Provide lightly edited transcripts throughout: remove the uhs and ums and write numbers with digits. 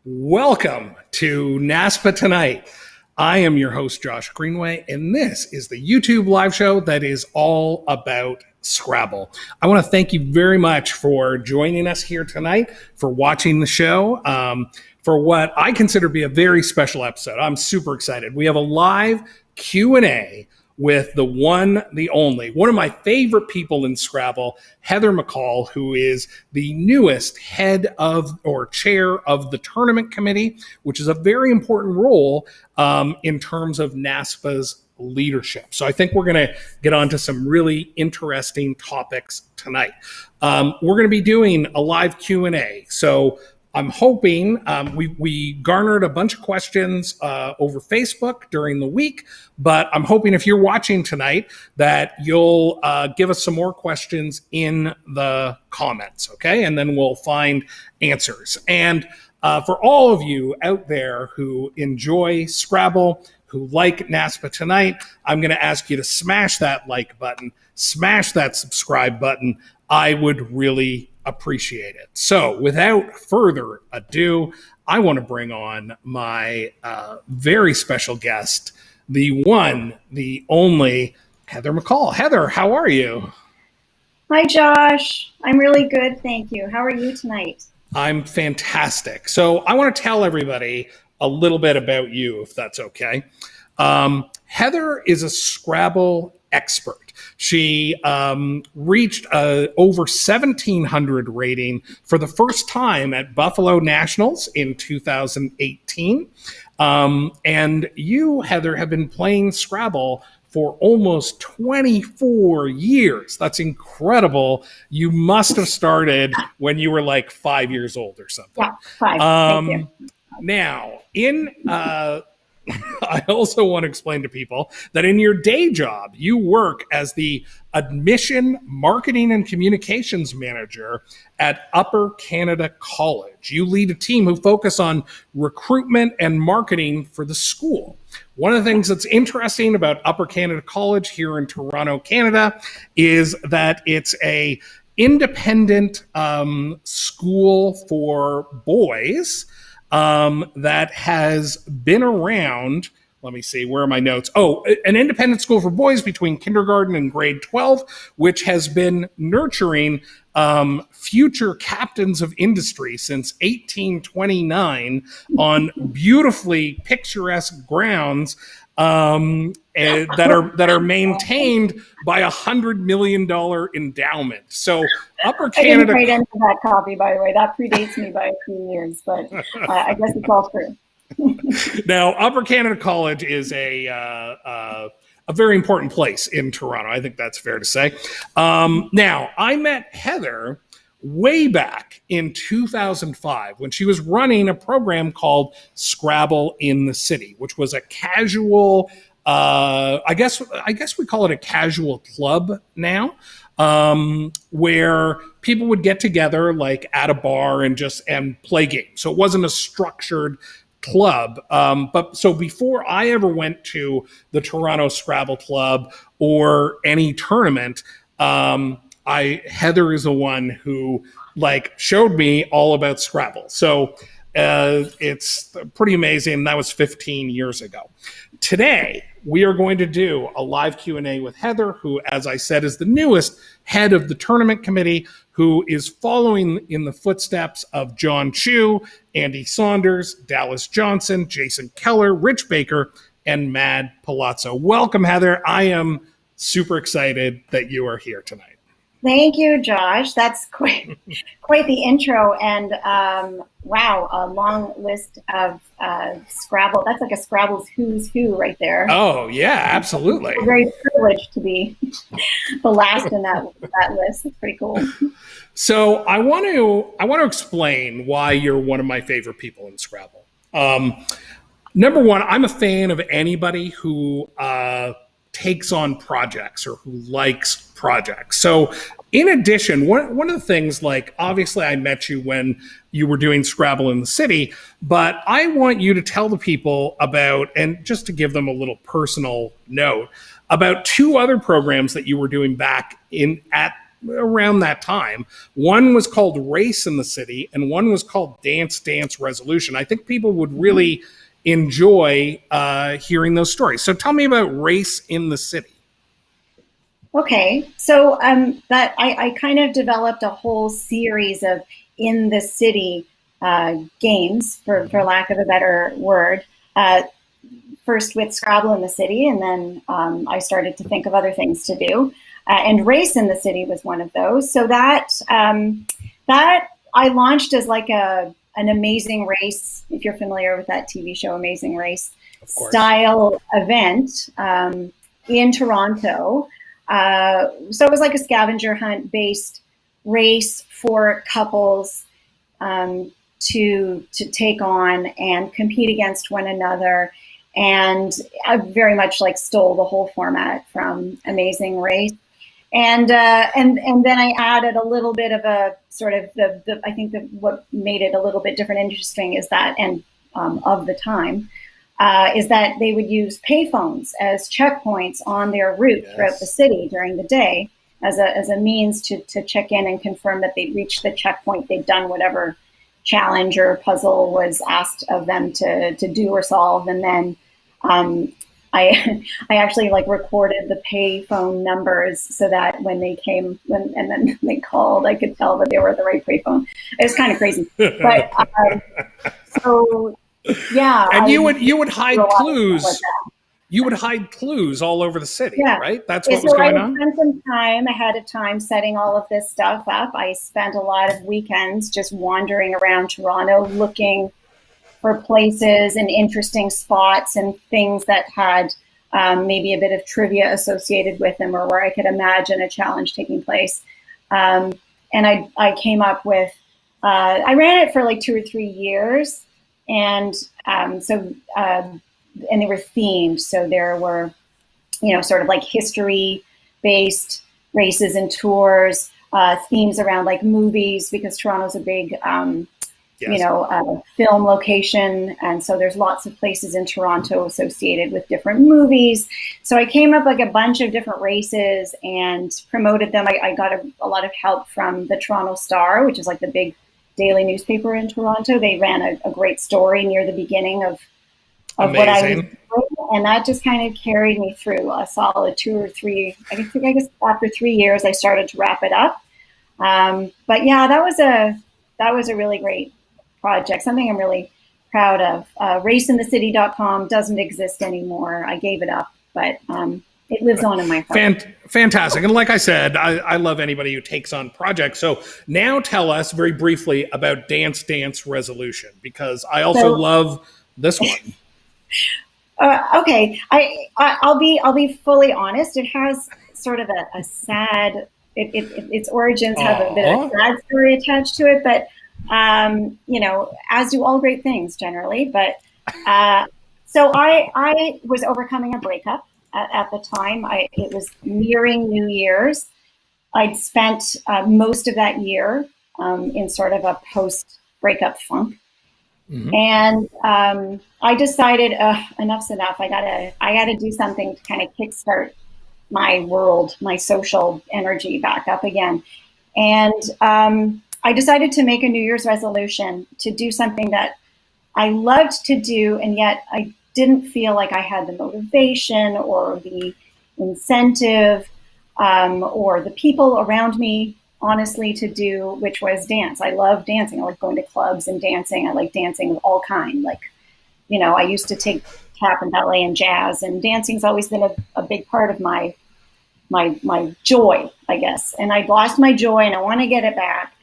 Welcome to NASPA Tonight. I am your host, Josh Greenway, and this is the YouTube live show that is all about Scrabble. I want to thank you very much for joining us here tonight, for watching the show, for what I consider to be a very special episode. I'm super excited. We have a live Q&A with the one, the only, one of my favorite people in Scrabble, Heather McCall, who is the newest head of or chair of the tournament committee, which is a very important role in terms of NASPA's leadership. So I think we're going to get on to some really interesting topics tonight. We're going to be doing a live Q&A. So I'm hoping we garnered a bunch of questions over Facebook during the week, but I'm hoping if you're watching tonight that you'll give us some more questions in the comments, okay? And then we'll find answers. And for all of you out there who enjoy Scrabble, who like NASPA Tonight, I'm going to ask you to smash that like button, smash that subscribe button. I would really appreciate it. So without further ado, I want to bring on my very special guest, the one, the only Heather McCall. Heather, how are you? Hi, Josh. I'm really good. Thank you. How are you tonight? I'm fantastic. So I want to tell everybody a little bit about you, if that's okay. Heather is a Scrabble expert. She reached over 1,700 rating for the first time at Buffalo Nationals in 2018. And you, Heather, have been playing Scrabble for almost 24 years. That's incredible. You must have started when you were like 5 years old or something. Yeah, 5. Thank you. Now, I also want to explain to people that in your day job, you work as the admission, marketing, and communications manager at Upper Canada College. You lead a team who focus on recruitment and marketing for the school. One of the things that's interesting about Upper Canada College here in Toronto, Canada, is that it's a independent school for boys that has been around. Let me see, where are my notes? Oh, an independent school for boys between kindergarten and grade 12, which has been nurturing future captains of industry since 1829 on beautifully picturesque grounds that are maintained by $100 million endowment. So Upper Canada. I didn't write into that copy, by the way. That predates me by a few years, but I guess it's all true. Now, Upper Canada College is a very important place in Toronto. I think that's fair to say. Now, I met Heather way back in 2005 when she was running a program called Scrabble in the City, which was a casual, I guess we call it a casual club now, where people would get together like at a bar and play games. So it wasn't a structured club. But so before I ever went to the Toronto Scrabble Club or any tournament, Heather is the one who showed me all about Scrabble. So it's pretty amazing. That was 15 years ago. Today, we are going to do a live Q&A with Heather, who, as I said, is the newest head of the tournament committee, who is following in the footsteps of John Chu, Andy Saunders, Dallas Johnson, Jason Keller, Rich Baker, and Mad Palazzo. Welcome, Heather. I am super excited that you are here tonight. Thank you, Josh. That's quite the intro. And wow, a long list of Scrabble. That's like a Scrabble's who's who right there. Oh, yeah, absolutely. I'm very privileged to be the last in that list. It's pretty cool. So I want to explain why you're one of my favorite people in Scrabble. Number one, I'm a fan of anybody who takes on projects or who likes projects. So in addition, one of the things, obviously I met you when you were doing Scrabble in the City, but I want you to tell the people about, and just to give them a little personal note, about two other programs that you were doing back at around that time. One was called Race in the City, and one was called Dance Dance Resolution. I think people would really enjoy hearing those stories. So tell me about Race in the City. Okay, so that I kind of developed a whole series of in the city games, for lack of a better word. First with Scrabble in the City, and then I started to think of other things to do. And Race in the City was one of those. So that I launched as like an Amazing Race, if you're familiar with that TV show, Amazing Race style event in Toronto. So it was like a scavenger hunt based race for couples to take on and compete against one another. And I very much like stole the whole format from Amazing Race. And then I added a little bit of a sort of I think that what made it a little bit different and interesting is that, and of the time, is that they would use payphones as checkpoints on their route throughout the city during the day as a means to check in and confirm that they'd reached the checkpoint, they'd done whatever challenge or puzzle was asked of them to do or solve. And then I actually like recorded the payphone numbers so that when they came and then they called, I could tell that they were at the right payphone. It was kind of crazy, but so yeah. And you would hide clues. You would hide clues all over the city, right? That's what was going on. I spent some time ahead of time setting all of this stuff up. I spent a lot of weekends just wandering around Toronto looking for places and interesting spots and things that had maybe a bit of trivia associated with them or where I could imagine a challenge taking place. And I came up with, I ran it for like 2 or 3 years. And and they were themed. So there were, sort of like history-based races and tours, themes around like movies, because Toronto's a big, film location. And so there's lots of places in Toronto associated with different movies. So I came up like a bunch of different races and promoted them. I got a lot of help from the Toronto Star, which is like the big daily newspaper in Toronto. They ran a great story near the beginning of what I was doing, and that just kind of carried me through a solid 2 or 3. I guess after 3 years, I started to wrap it up. But yeah, that was a really great project. Something I'm really proud of. Raceinthecity.com doesn't exist anymore. I gave it up, but it lives on in my heart. Fantastic. And like I said, I love anybody who takes on projects. So now tell us very briefly about Dance Dance Resolution, because I also love this one. Okay, I'll be fully honest. It has sort of a sad. Its origins have a bit of a sad story attached to it, but as do all great things generally. But so I was overcoming a breakup at the time. It was nearing New Year's. I'd spent most of that year in sort of a post-breakup funk. Mm-hmm. And I decided enough's enough. I gotta do something to kind of kickstart my world, my social energy back up again. And I decided to make a New Year's resolution to do something that I loved to do, and yet I didn't feel like I had the motivation or the incentive or the people around me, honestly, to do, which was dance. I love dancing. I like going to clubs and dancing. I like dancing of all kinds. Like, I used to take tap and ballet and jazz, and dancing's always been a big part of my joy, I guess. And I lost my joy, and I want to get it back.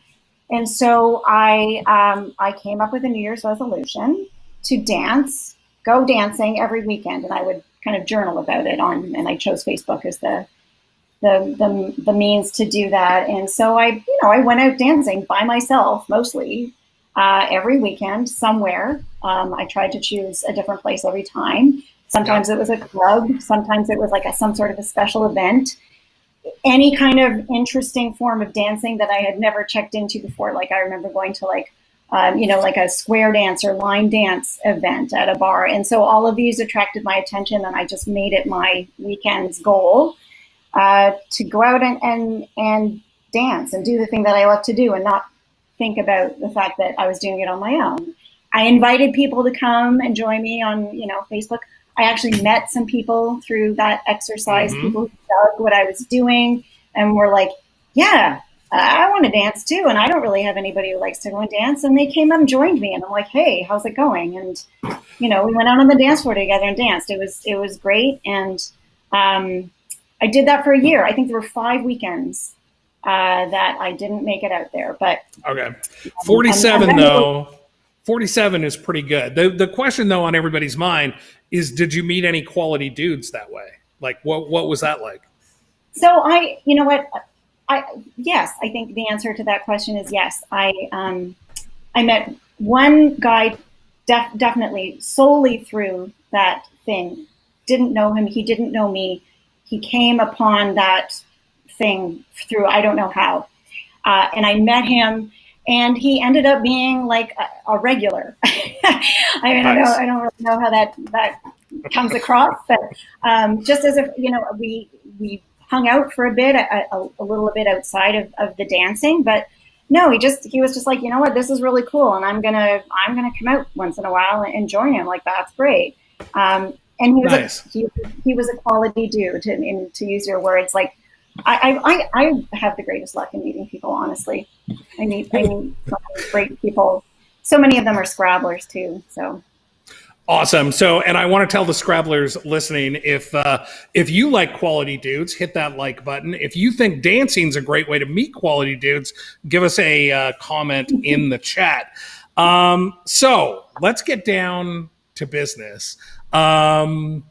And so I came up with a New Year's resolution to go dancing every weekend, and I would kind of journal about it and I chose Facebook as the means to do that. And so I went out dancing by myself mostly every weekend somewhere. I tried to choose a different place every time. Sometimes it was a club. Sometimes it was like some sort of a special event. Any kind of interesting form of dancing that I had never checked into before. Like I remember going to like a square dance or line dance event at a bar. And so all of these attracted my attention, and I just made it my weekend's goal to go out and dance and do the thing that I love to do and not think about the fact that I was doing it on my own. I invited people to come and join me on, Facebook. I actually met some people through that exercise, people who loved what I was doing and were like, yeah, I want to dance too. And I don't really have anybody who likes to go and dance. And they came up and joined me and I'm like, hey, how's it going? And, we went out on the dance floor together and danced. It was great. And I did that for a year. I think there were 5 weekends that I didn't make it out there, but okay. 47 though, 47 is pretty good. The question though on everybody's mind is, did you meet any quality dudes that way? Like what was that like? So yes, I think the answer to that question is yes. I met one guy definitely solely through that thing. Didn't know him. He didn't know me. He came upon that thing through, I don't know how. And I met him and he ended up being like a regular. I mean, nice. I don't really know how that comes across, but just as if, we hung out for a bit, a little bit outside of the dancing, but no, he was just like, you know what, this is really cool. And I'm going to come out once in a while and join him. Like, that's great. And he was nice. He was a quality dude, to use your words. Like, I have the greatest luck in meeting people, honestly. I meet great people. So many of them are Scrabblers too. So awesome. So, and I want to tell the Scrabblers listening, if you like quality dudes, hit that like button. If you think dancing's a great way to meet quality dudes, give us a comment in the chat. So let's get down to business. Number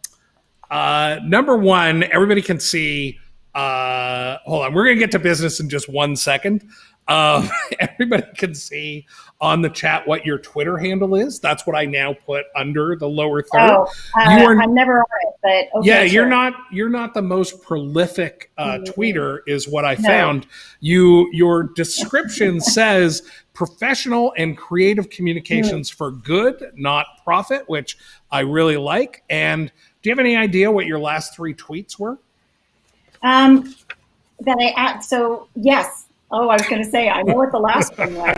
one, everybody can see. Hold on, we're gonna get to business in just 1 second. Everybody can see on the chat what your Twitter handle is. That's what I now put under the lower third. I'm never on it, but okay, yeah, sure. you're not the most prolific tweeter, is what I found. Your description says professional and creative communications for good, not profit, which I really like. And do you have any idea what your last 3 tweets were? So yes. Oh, I was going to say, I know what the last one was.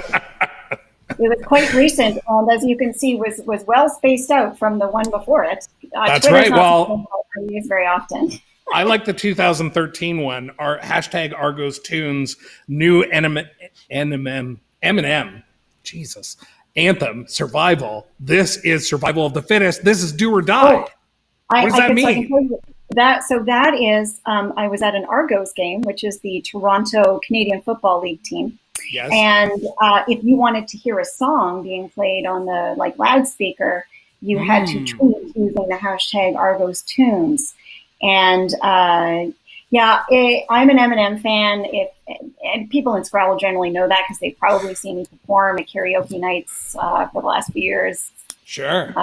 It was quite recent, and as you can see, was well spaced out from the one before it. That's Twitter's right. Well, I use very often. I like the 2013 one. Our hashtag Argos Tunes, new Eminem, Jesus, anthem, survival. This is survival of the fittest. This is do or die. What does that mean? That is, I was at an Argos game, which is the Toronto Canadian Football League team. Yes. And if you wanted to hear a song being played on the loudspeaker, you had to tweet using the hashtag Argos Tunes. And I'm an Eminem fan. And people in Scrabble generally know that because they've probably seen me perform at karaoke nights for the last few years. Sure.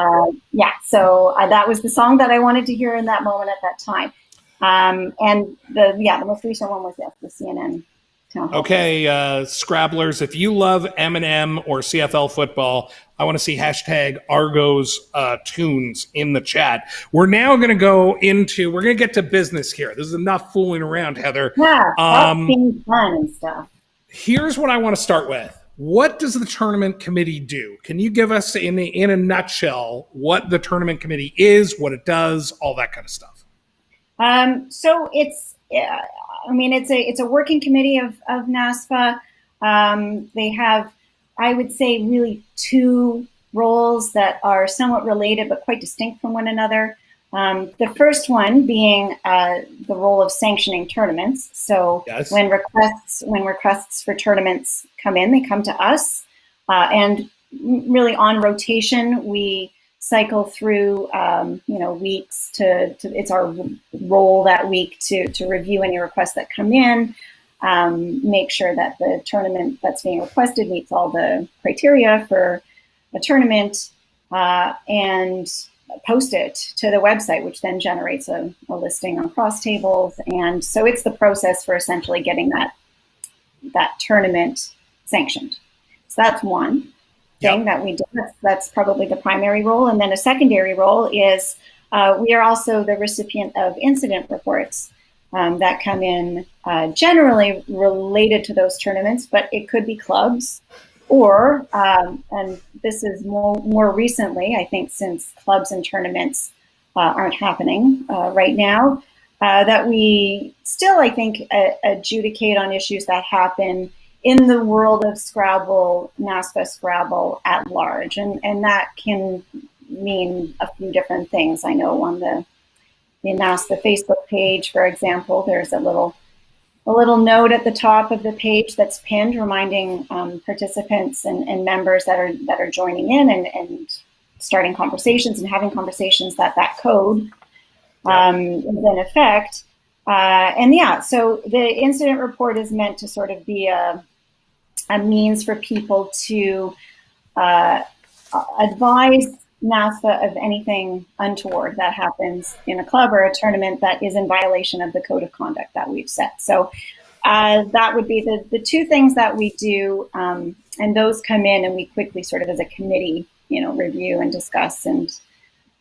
So that was the song that I wanted to hear in that moment at that time. And the most recent one was the CNN town hall. Okay, Scrabblers, if you love Eminem or CFL football, I want to see hashtag Argos Tunes in the chat. We're now going to we're going to get to business here. This is enough fooling around, Heather. Yeah, that's being fun and stuff. Here's what I want to start with. What does the tournament committee do? Can you give us in a nutshell what the tournament committee is, what it does, all that kind of stuff? So it's a working committee of NASPA. They have, I would say, really 2 roles that are somewhat related but quite distinct from one another. The first one being the role of sanctioning tournaments. So yes. when requests for tournaments come in, they come to us, and really on rotation, we cycle through weeks to it's our role that week to review any requests that come in, make sure that the tournament that's being requested meets all the criteria for a tournament, and post it to the website, which then generates a listing on cross tables. And so it's the process for essentially getting that tournament sanctioned. So that's one thing that we do. That's probably the primary role. And then a secondary role is we are also the recipient of incident reports that come in generally related to those tournaments, but it could be clubs or, and this is more recently, I think, since clubs and tournaments aren't happening right now, that we still, I think, adjudicate on issues that happen in the world of Scrabble, NASPA Scrabble at large. And that can mean a few different things. I know on the NASPA Facebook page, for example, there's a little note at the top of the page that's pinned, reminding participants and members that are joining in and starting conversations and having conversations that code is in effect. So the incident report is meant to sort of be a means for people to advise NASPA of anything untoward that happens in a club or a tournament that is in violation of the code of conduct that we've set. So that would be the two things that we do, and those come in and we quickly sort of as a committee, review and discuss and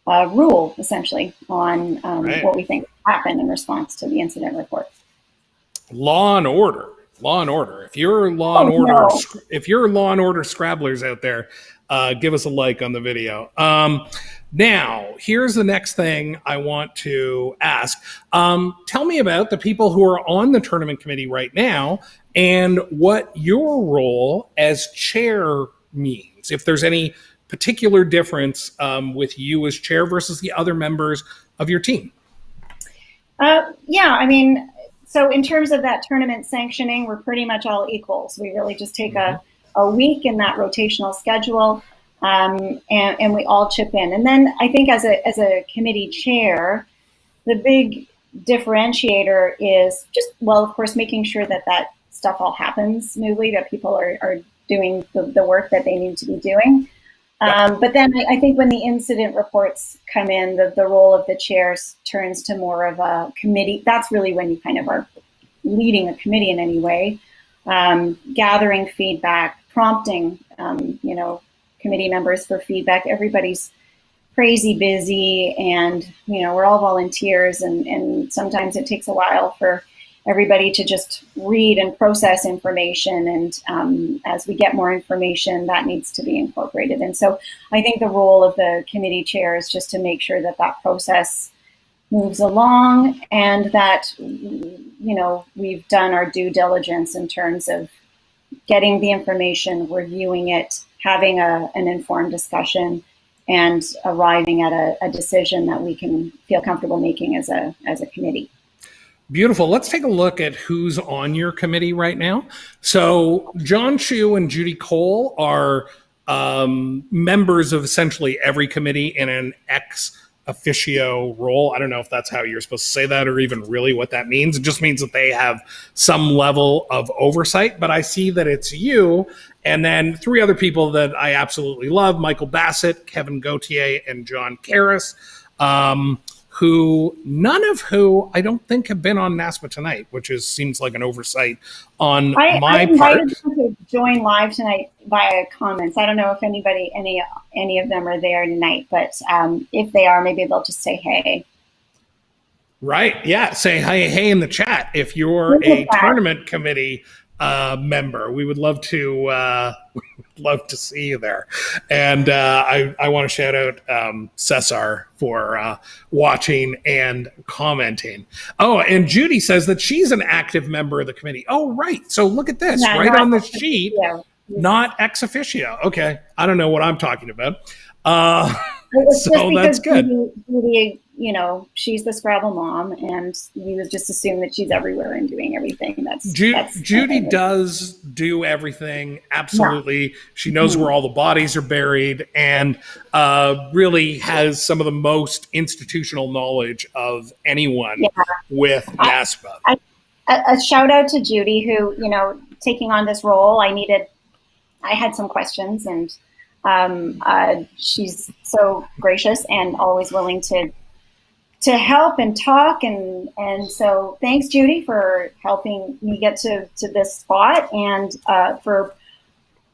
rule essentially on what we think happened in response to the incident report. Law and order. If you're law and order Scrabblers out there, give us a like on the video. Now, here's the next thing I want to ask. Tell me about the people who are on the tournament committee right now and what your role as chair means. If there's any particular difference with you as chair versus the other members of your team. So in terms of that tournament sanctioning, we're pretty much all equals. We really just take a week in that rotational schedule, and we all chip in. And then I think as a committee chair, the big differentiator is just, of course, making sure that stuff all happens smoothly, that people are doing the work that they need to be doing. But then I think when the incident reports come in, the role of the chairs turns to more of a committee. That's really when you kind of are leading a committee in any way, gathering feedback, prompting, committee members for feedback. Everybody's crazy busy and, we're all volunteers and sometimes it takes a while for everybody to just read and process information. And as we get more information, that needs to be incorporated. And so I think the role of the committee chair is just to make sure that process moves along and that, we've done our due diligence in terms of getting the information, reviewing it, having an informed discussion, and arriving at a decision that we can feel comfortable making as a committee. Beautiful. Let's take a look at who's on your committee right now. So John Chu and Judy Cole are members of essentially every committee in an ex officio role. I don't know if that's how you're supposed to say that or even really what that means. It just means that they have some level of oversight. But I see that it's you and then three other people that I absolutely love, Michael Bassett, Kevin Gauthier, and John Karras. None of who I don't think have been on NASPA Tonight, which seems like an oversight on my part. I invited them to join live tonight via comments. I don't know if any of them are there tonight, but if they are, maybe they'll just say hey. Right. Yeah. Say hey in the chat if you're a tournament committee member. We would love to see you there. And I want to shout out Cesar for watching and commenting. Oh, and Judy says that she's an active member of the committee. Oh, right. So look at this, right on the sheet, not ex officio. Okay. I don't know what I'm talking about. So that's good. Judy, she's the Scrabble mom, and we would just assume that she's everywhere and doing everything. Judy does do everything. Absolutely. Yeah. She knows where all the bodies are buried and really has some of the most institutional knowledge of anyone with NASPA. A shout out to Judy who, taking on this role, I had some questions and she's so gracious and always willing to help and talk. And so thanks, Judy, for helping me get to this spot and for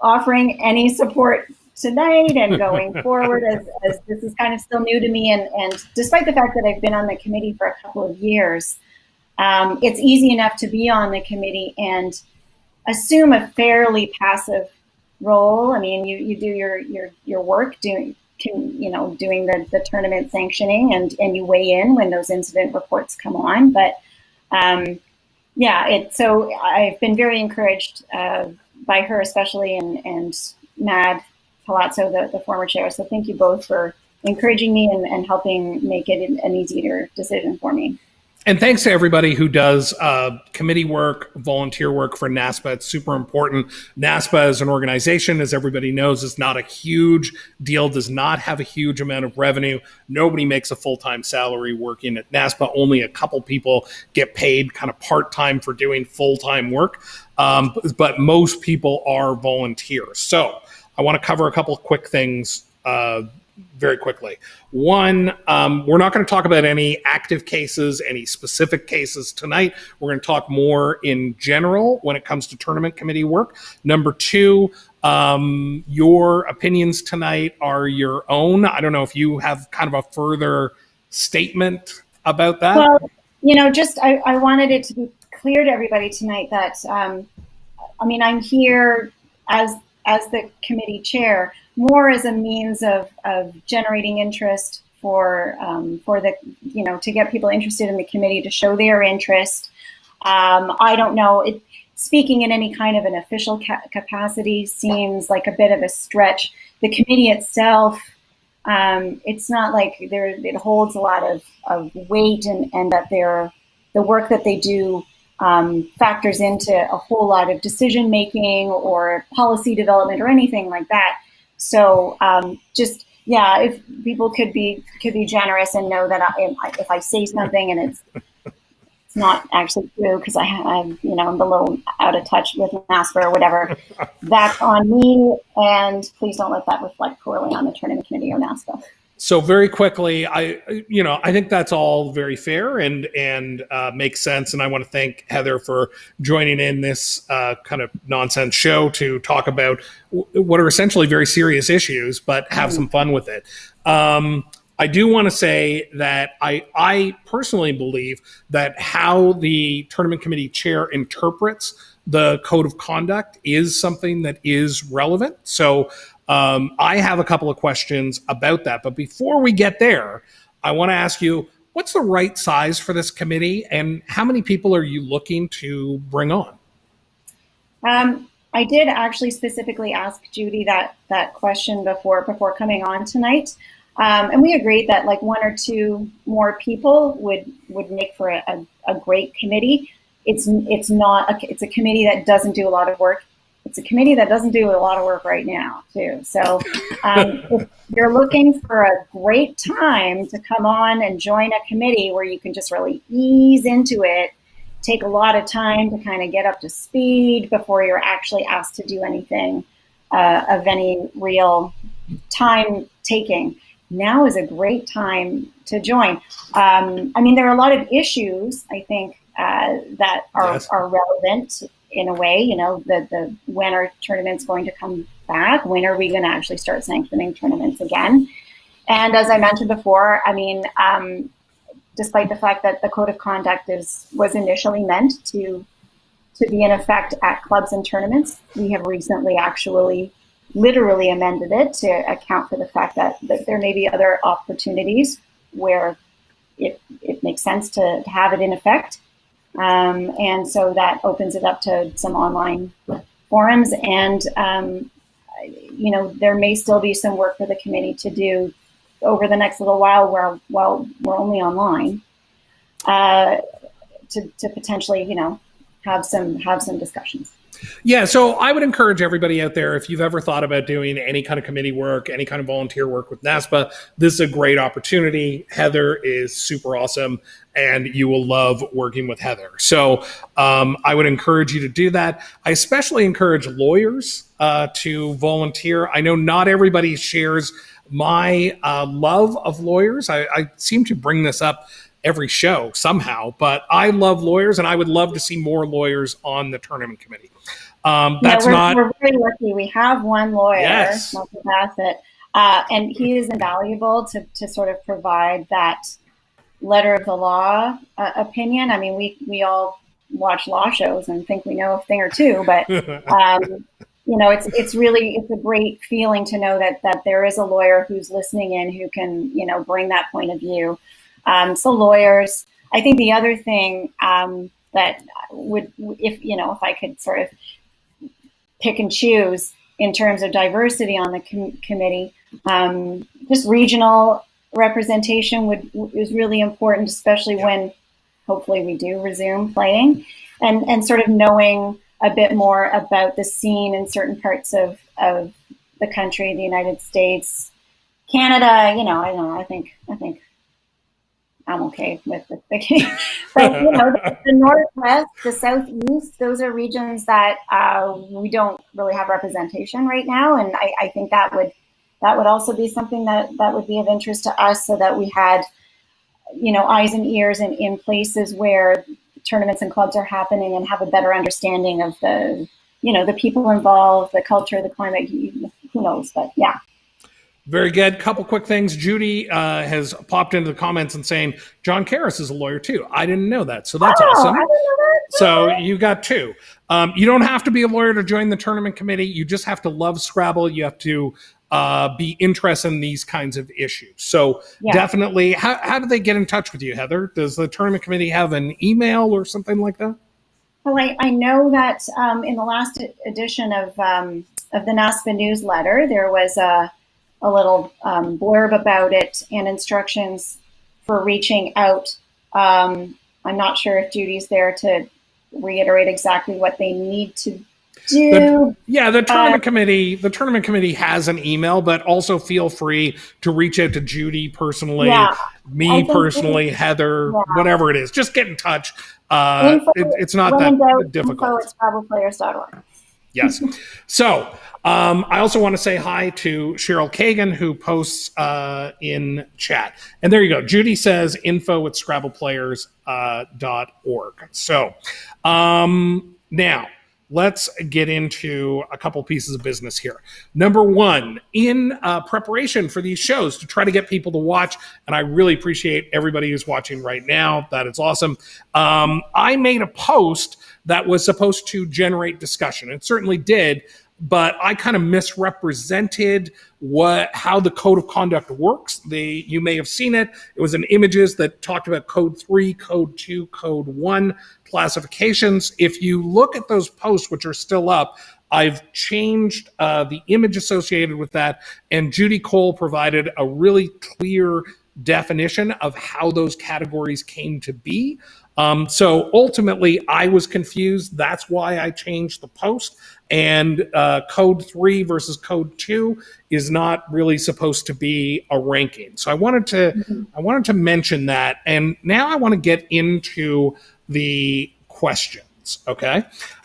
offering any support tonight and going forward as this is kind of still new to me. And despite the fact that I've been on the committee for a couple of years, it's easy enough to be on the committee and assume a fairly passive role. I mean, you do your work doing the tournament sanctioning, and you weigh in when those incident reports come on. But so I've been very encouraged by her, especially, and Mad Palazzo, the former chair. So thank you both for encouraging me and helping make it an easier decision for me. And thanks to everybody who does committee work, volunteer work for NASPA. It's super important. NASPA as an organization, as everybody knows, is not a huge deal, does not have a huge amount of revenue. Nobody makes a full-time salary working at NASPA. Only a couple people get paid kind of part-time for doing full-time work. But most people are volunteers. So I want to cover a couple of quick things very quickly. One, we're not going to talk about any active cases, any specific cases tonight. We're going to talk more in general when it comes to tournament committee work. Number two, your opinions tonight are your own. I don't know if you have kind of a further statement about that. Well, I wanted it to be clear to everybody tonight that, I'm here as the committee chair, more as a means of generating interest for the, to get people interested in the committee, to show their interest. I don't know, speaking in any kind of an official capacity seems like a bit of a stretch. The committee itself, it's not like it holds a lot of weight, and that the work that they do factors into a whole lot of decision making or policy development or anything like that. So if people could be generous and know that if I say something and it's not actually true because I'm a little out of touch with NASPA or whatever, that's on me, and please don't let that reflect poorly on the tournament committee or NASPA. So very quickly, I think that's all very fair and makes sense. And I want to thank Heather for joining in this kind of nonsense show to talk about what are essentially very serious issues, but have some fun with it. I do want to say that I personally believe that how the tournament committee chair interprets the code of conduct is something that is relevant. So I have a couple of questions about that. But before we get there, I want to ask you, what's the right size for this committee, and how many people are you looking to bring on? I did actually specifically ask Judy that question before coming on tonight. And we agreed that like one or two more people would make for a great committee. It's a committee that doesn't do a lot of work. It's a committee that doesn't do a lot of work right now, too. So if you're looking for a great time to come on and join a committee where you can just really ease into it, take a lot of time to kind of get up to speed before you're actually asked to do anything of any real time taking, now is a great time to join. There are a lot of issues, I think, that are relevant in a way, the when are tournaments going to come back? When are we going to actually start sanctioning tournaments again? And as I mentioned before, despite the fact that the code of conduct was initially meant to be in effect at clubs and tournaments, we have recently actually literally amended it to account for the fact that there may be other opportunities where it makes sense to have it in effect. And so that opens it up to some online forums, and there may still be some work for the committee to do over the next little while while we're only online, to potentially have some discussions. Yeah, so I would encourage everybody out there, if you've ever thought about doing any kind of committee work, any kind of volunteer work with NASPA, this is a great opportunity. Heather is super awesome, and you will love working with Heather. So I would encourage you to do that. I especially encourage lawyers to volunteer. I know not everybody shares my love of lawyers. I seem to bring this up every show somehow, but I love lawyers, and I would love to see more lawyers on the tournament committee. We're very lucky. We have one lawyer, yes, Michael Bassett, and he is invaluable to sort of provide that letter of the law opinion. I mean, we all watch law shows and think we know a thing or two, but it's a great feeling to know that there is a lawyer who's listening in who can bring that point of view. So lawyers. I think the other thing that if I could sort of pick and choose in terms of diversity on the committee, just regional representation is really important, especially when hopefully we do resume playing, and sort of knowing a bit more about the scene in certain parts of the country, the United States, Canada. I don't know. I think I'm okay with the picking. But the Northwest, the Southeast, those are regions that we don't really have representation right now, and I think that would also be something that would be of interest to us, so that we had eyes and ears in places where tournaments and clubs are happening, and have a better understanding of the people involved, the culture, the climate. Who knows? But yeah. Very good. Couple quick things. Judy has popped into the comments and saying John Karras is a lawyer too. I didn't know that, so that's awesome. I didn't know that. So you got two. You don't have to be a lawyer to join the tournament committee. You just have to love Scrabble. You have to be interested in these kinds of issues. So definitely, how do they get in touch with you, Heather? Does the tournament committee have an email or something like that? Well, I know that in the last edition of the NASPA newsletter, there was a little blurb about it and instructions for reaching out. I'm not sure if Judy's there to reiterate exactly what they need to do. The tournament committee has an email, but also feel free to reach out to Judy personally, me personally, Heather, whatever it is. Just get in touch. It's not that difficult. Info@scrabbleplayers.org. Yes. So I also want to say hi to Cheryl Kagan, who posts in chat. And there you go. Judy says info@scrabbleplayers.org. So now let's get into a couple pieces of business here. Number one, in preparation for these shows to try to get people to watch, and I really appreciate everybody who's watching right now. That is awesome. I made a post that was supposed to generate discussion. It certainly did, but I kind of misrepresented how the code of conduct works. You may have seen it. It was in images that talked about code 3, code 2, code 1 classifications. If you look at those posts, which are still up, I've changed the image associated with that, and Judy Cole provided a really clear definition of how those categories came to be. So ultimately, I was confused. That's why I changed the post. And code 3 versus code 2 is not really supposed to be a ranking. So I wanted to mention that. And now I want to get into the questions. Okay.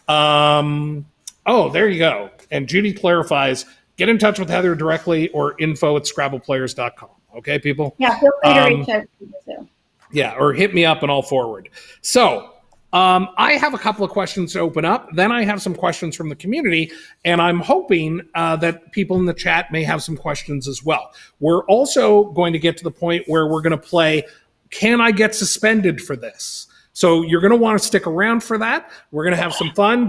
There you go. And Judy clarifies: get in touch with Heather directly or info@scrabbleplayers.com. Okay, people. Yeah, feel free to reach out to me too. Yeah, or hit me up and I'll forward. So I have a couple of questions to open up. Then I have some questions from the community, and I'm hoping that people in the chat may have some questions as well. We're also going to get to the point where we're going to play, can I get suspended for this? So you're going to want to stick around for that. We're going to have some fun.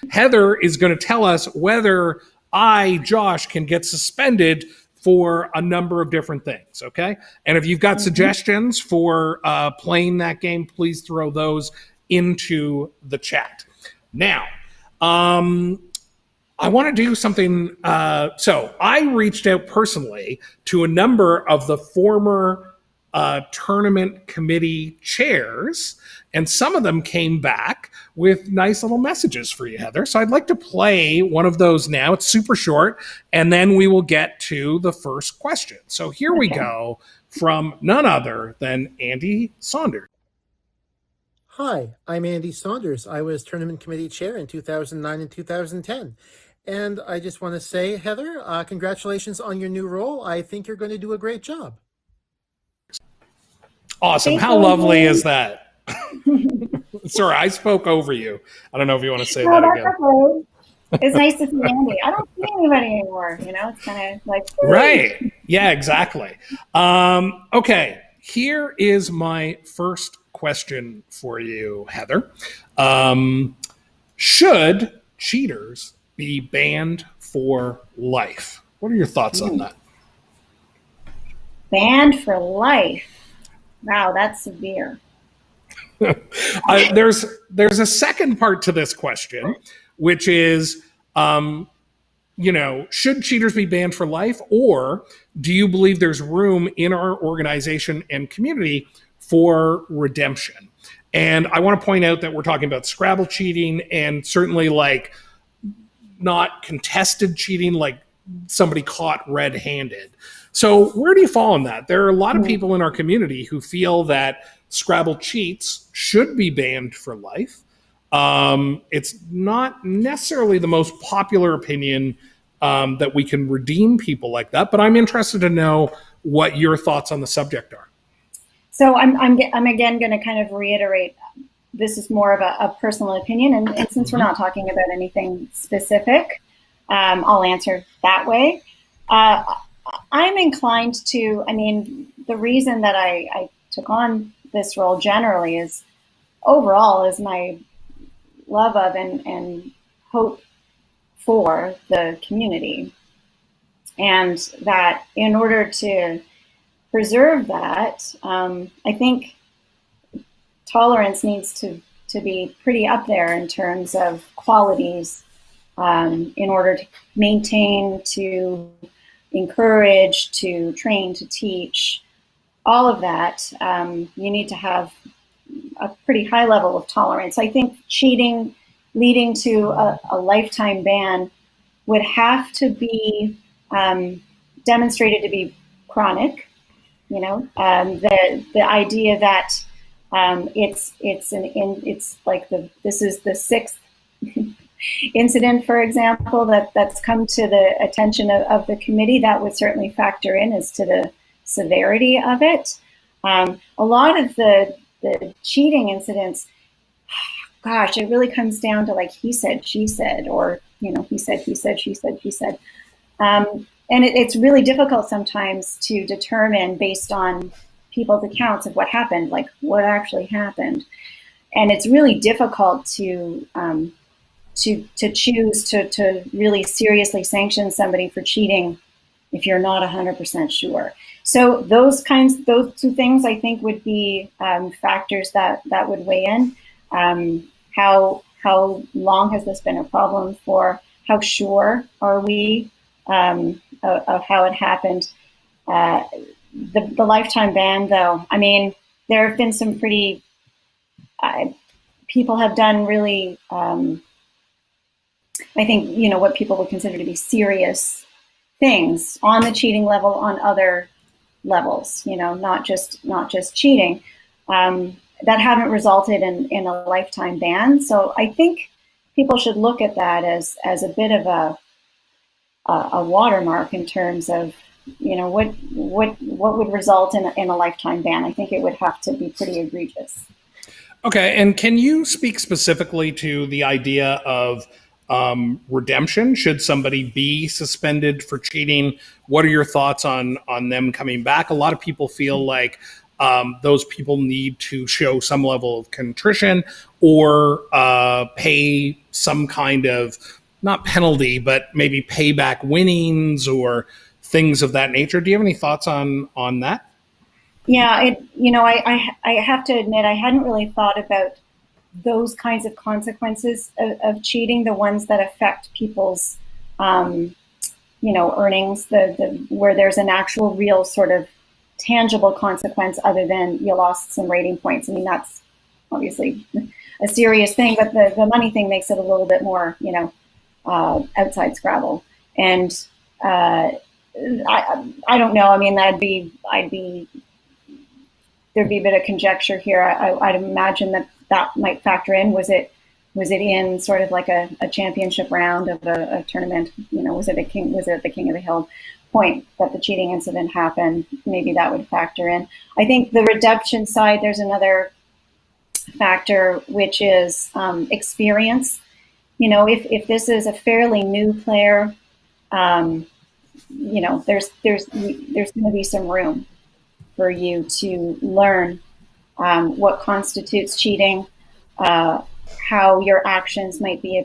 Heather is going to tell us whether Josh, can get suspended for a number of different things, okay? And if you've got suggestions for playing that game, please throw those into the chat. Now, I want to do something. So I reached out personally to a number of the former tournament committee chairs, and some of them came back with nice little messages for you, Heather. So I'd like to play one of those now. It's super short, and then we will get to the first question. So here we go from none other than Andy Saunders. Hi, I'm Andy Saunders. I was tournament committee chair in 2009 and 2010. And I just want to say, Heather, congratulations on your new role. I think you're going to do a great job. Awesome. How lovely is that? Sorry, I spoke over you. I don't know if you want to say that again. Okay. It's nice to see Andy. I don't see anybody anymore. It's kind of like... Right. Yeah, exactly. Okay. here is my first question for you, Heather. Should cheaters be banned for life? What are your thoughts on that? Banned for life. Wow, that's severe. There's a second part to this question, which is, should cheaters be banned for life, or do you believe there's room in our organization and community for redemption? And I want to point out that we're talking about Scrabble cheating, and certainly like not contested cheating, like somebody caught red-handed. So where do you fall on that? There are a lot of people in our community who feel that Scrabble cheats should be banned for life. It's not necessarily the most popular opinion that we can redeem people like that, but I'm interested to know what your thoughts on the subject are. So I'm again going to kind of reiterate, this is more of a personal opinion, and since we're not talking about anything specific, I'll answer that way. I'm inclined to, the reason that I took on this role generally is overall is my love of and hope for the community. And that in order to preserve that, I think tolerance needs to be pretty up there in terms of qualities in order to maintain, to encourage, to train, to teach, all of that. You need to have a pretty high level of tolerance. I think cheating leading to a lifetime ban would have to be demonstrated to be chronic. The idea that it's like this is the sixth incident, for example, that's come to the attention of the committee, that would certainly factor in as to the severity of it. A lot of the cheating incidents, gosh, it really comes down to like he said, she said, or he said, she said. And it's really difficult sometimes to determine based on people's accounts of what happened, like what actually happened. And it's really difficult to choose to really seriously sanction somebody for cheating if you're not 100% sure. So those two things I think would be factors that would weigh in. How long has this been a problem for? How sure are we of how it happened? The lifetime ban, though, there have been some pretty, people have done really, I think, what people would consider to be serious things on the cheating level, on other levels, not just cheating, that haven't resulted in a lifetime ban. So I think people should look at that as a bit of a watermark in terms of, what would result in a lifetime ban. I think it would have to be pretty egregious. Okay, and can you speak specifically to the idea of redemption? Should somebody be suspended for cheating? What are your thoughts on them coming back? A lot of people feel like those people need to show some level of contrition or pay some kind of, not penalty, but maybe pay back winnings or things of that nature. Do you have any thoughts on that? Yeah, I have to admit, I hadn't really thought about those kinds of consequences of cheating, the ones that affect people's, earnings, where there's an actual real sort of tangible consequence other than you lost some rating points. That's obviously a serious thing, but the money thing makes it a little bit more, outside Scrabble. And I don't know. There'd be a bit of conjecture here. I'd imagine that might factor in. Was it in sort of like a championship round of a tournament? Was it the King of the Hill point that the cheating incident happened? Maybe that would factor in. I think the redemption side, there's another factor, which is experience. If this is a fairly new player, there's going to be some room for you to learn what constitutes cheating, how your actions might be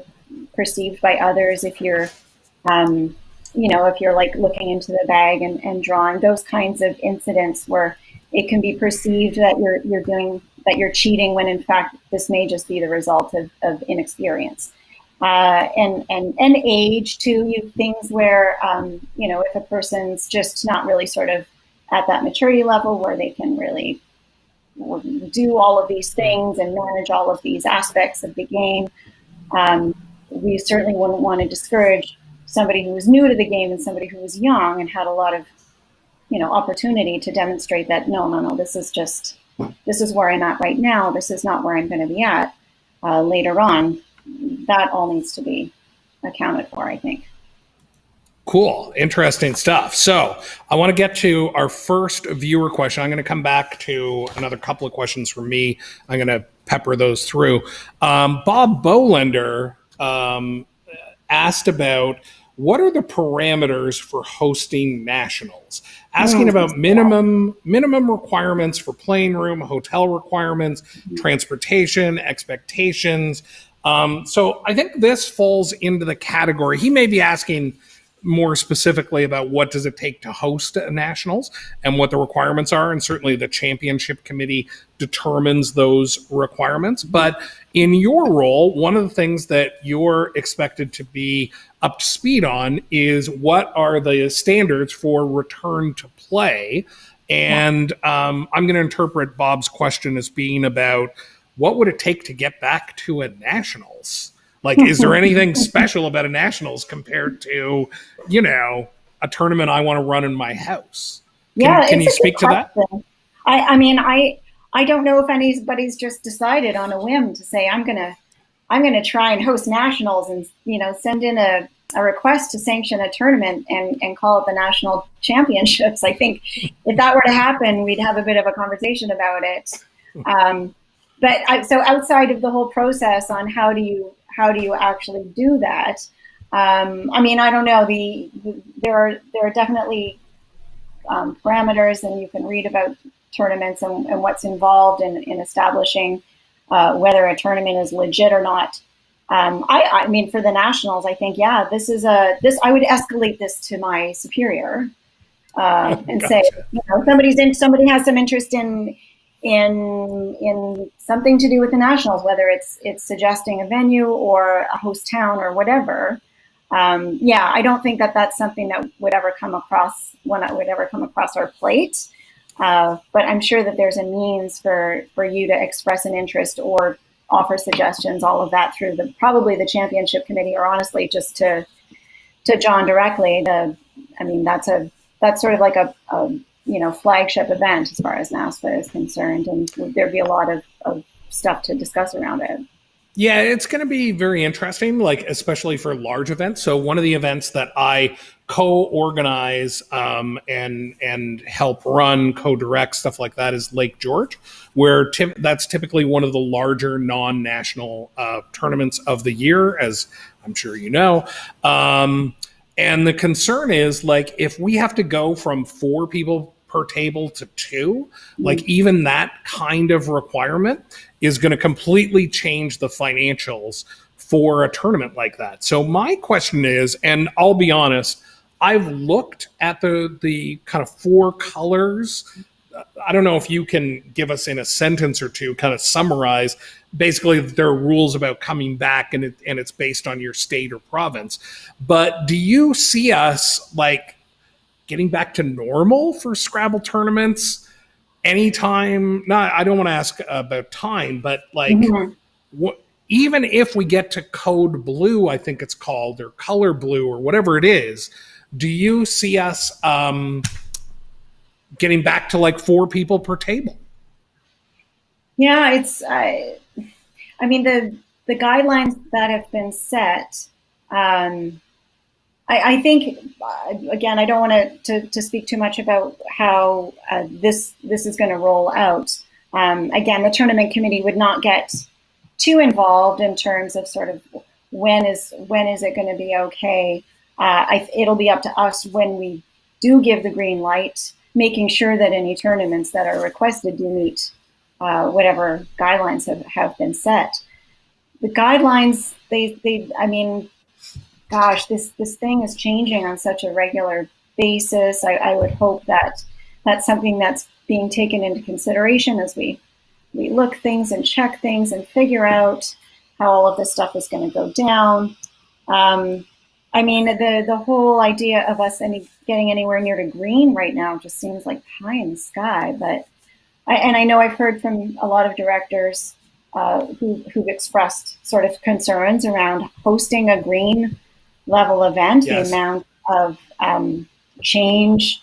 perceived by others if you're, if you're like looking into the bag and drawing, those kinds of incidents where it can be perceived that you're cheating when in fact this may just be the result of inexperience. And age too, things where, if a person's just not really sort of at that maturity level where they can really do all of these things and manage all of these aspects of the game. We certainly wouldn't want to discourage somebody who was new to the game and somebody who was young and had a lot of, opportunity to demonstrate that no, this is where I'm at right now. This is not where I'm going to be at later on. That all needs to be accounted for, I think. Cool. Interesting stuff. So I want to get to our first viewer question. I'm going to come back to another couple of questions from me. I'm going to pepper those through. Bob Bolender asked about what are the parameters for hosting nationals? Asking about minimum requirements for playing room, hotel requirements, transportation, expectations. So I think this falls into the category. He may be asking more specifically about what does it take to host nationals and what the requirements are. And certainly the championship committee determines those requirements. But in your role, one of the things that you're expected to be up to speed on is what are the standards for return to play. And I'm going to interpret Bob's question as being about what would it take to get back to a nationals? Like, is there anything special about a nationals compared to, a tournament I want to run in my house? Can you speak to that? I don't know if anybody's just decided on a whim to say I'm gonna try and host nationals and send in a request to sanction a tournament and call it the national championships. I think if that were to happen, we'd have a bit of a conversation about it. So outside of the whole process on how do you actually do that? I don't know. There are definitely parameters, and you can read about tournaments and what's involved in establishing whether a tournament is legit or not. For the nationals, I think, this is I would escalate this to my superior and say, somebody has some interest in something to do with the nationals, whether it's suggesting a venue or a host town or whatever. I don't think that's something that would ever come across our plate. But I'm sure that there's a means for you to express an interest or offer suggestions, all of that through probably the championship committee, or honestly just to John directly. That's sort of like a flagship event as far as NASPA is concerned, and there'd be a lot of stuff to discuss around it. Yeah, it's going to be very interesting, especially for large events. So one of the events that I co-organize and help run, co-direct, stuff like that is Lake George, where that's typically one of the larger non-national tournaments of the year, as I'm sure you know. And the concern is, if we have to go from 4 people per table to 2, even that kind of requirement is going to completely change the financials for a tournament like that. So my question is, and I'll be honest, I've looked at the kind of 4 colors. I don't know if you can give us in a sentence or two, kind of summarize. Basically, there are rules about coming back, and it's based on your state or province. But do you see us getting back to normal for Scrabble tournaments anytime? I don't want to ask about time, but even if we get to code blue, I think it's called, or color blue, or whatever it is, do you see us getting back to 4 people per table? Yeah, the guidelines that have been set. I think, again, I don't want to speak too much about how this is going to roll out. Again, the tournament committee would not get too involved in terms of sort of when is it going to be okay. It'll be up to us when we do give the green light making sure that any tournaments that are requested do meet whatever guidelines have been set. The guidelines, I mean, gosh, this thing is changing on such a regular basis. I would hope that that's something that's being taken into consideration as we look things and check things and figure out how all of this stuff is going to go down. I mean, the whole idea of us getting anywhere near to green right now just seems like pie in the sky. But I know I've heard from a lot of directors who've expressed sort of concerns around hosting a green level event. Yes. The amount of change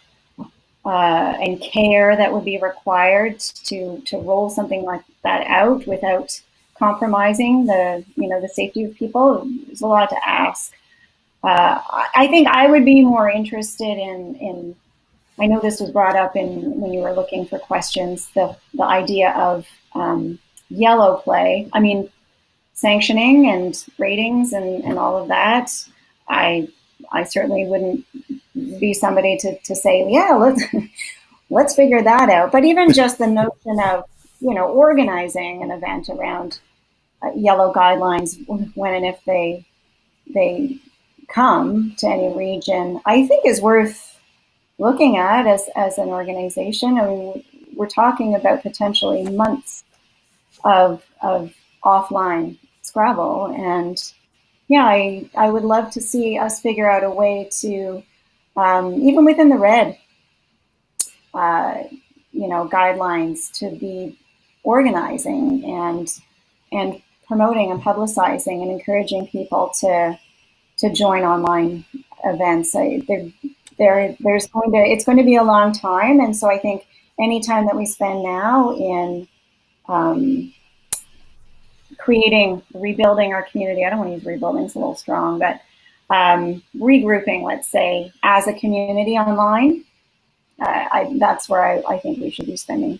and care that would be required to roll something like that out without compromising the safety of people. There's a lot to ask. I think I would be more interested in I know this was brought up when you were looking for questions, the idea of yellow play. I mean, sanctioning and ratings and all of that. I certainly wouldn't be somebody to say, yeah, let's figure that out. But even just the notion of organizing an event around yellow guidelines when and if they come to any region, I think is worth looking at as an organization. I mean, we're talking about potentially months of offline Scrabble, and yeah, I would love to see us figure out a way to even within the red guidelines to be organizing and promoting and publicizing and encouraging people to join online events. It's going to be a long time, and so I think any time that we spend now in rebuilding our community, I don't want to use rebuilding, it's a little strong, but regrouping, let's say, as a community online, that's where I think we should be spending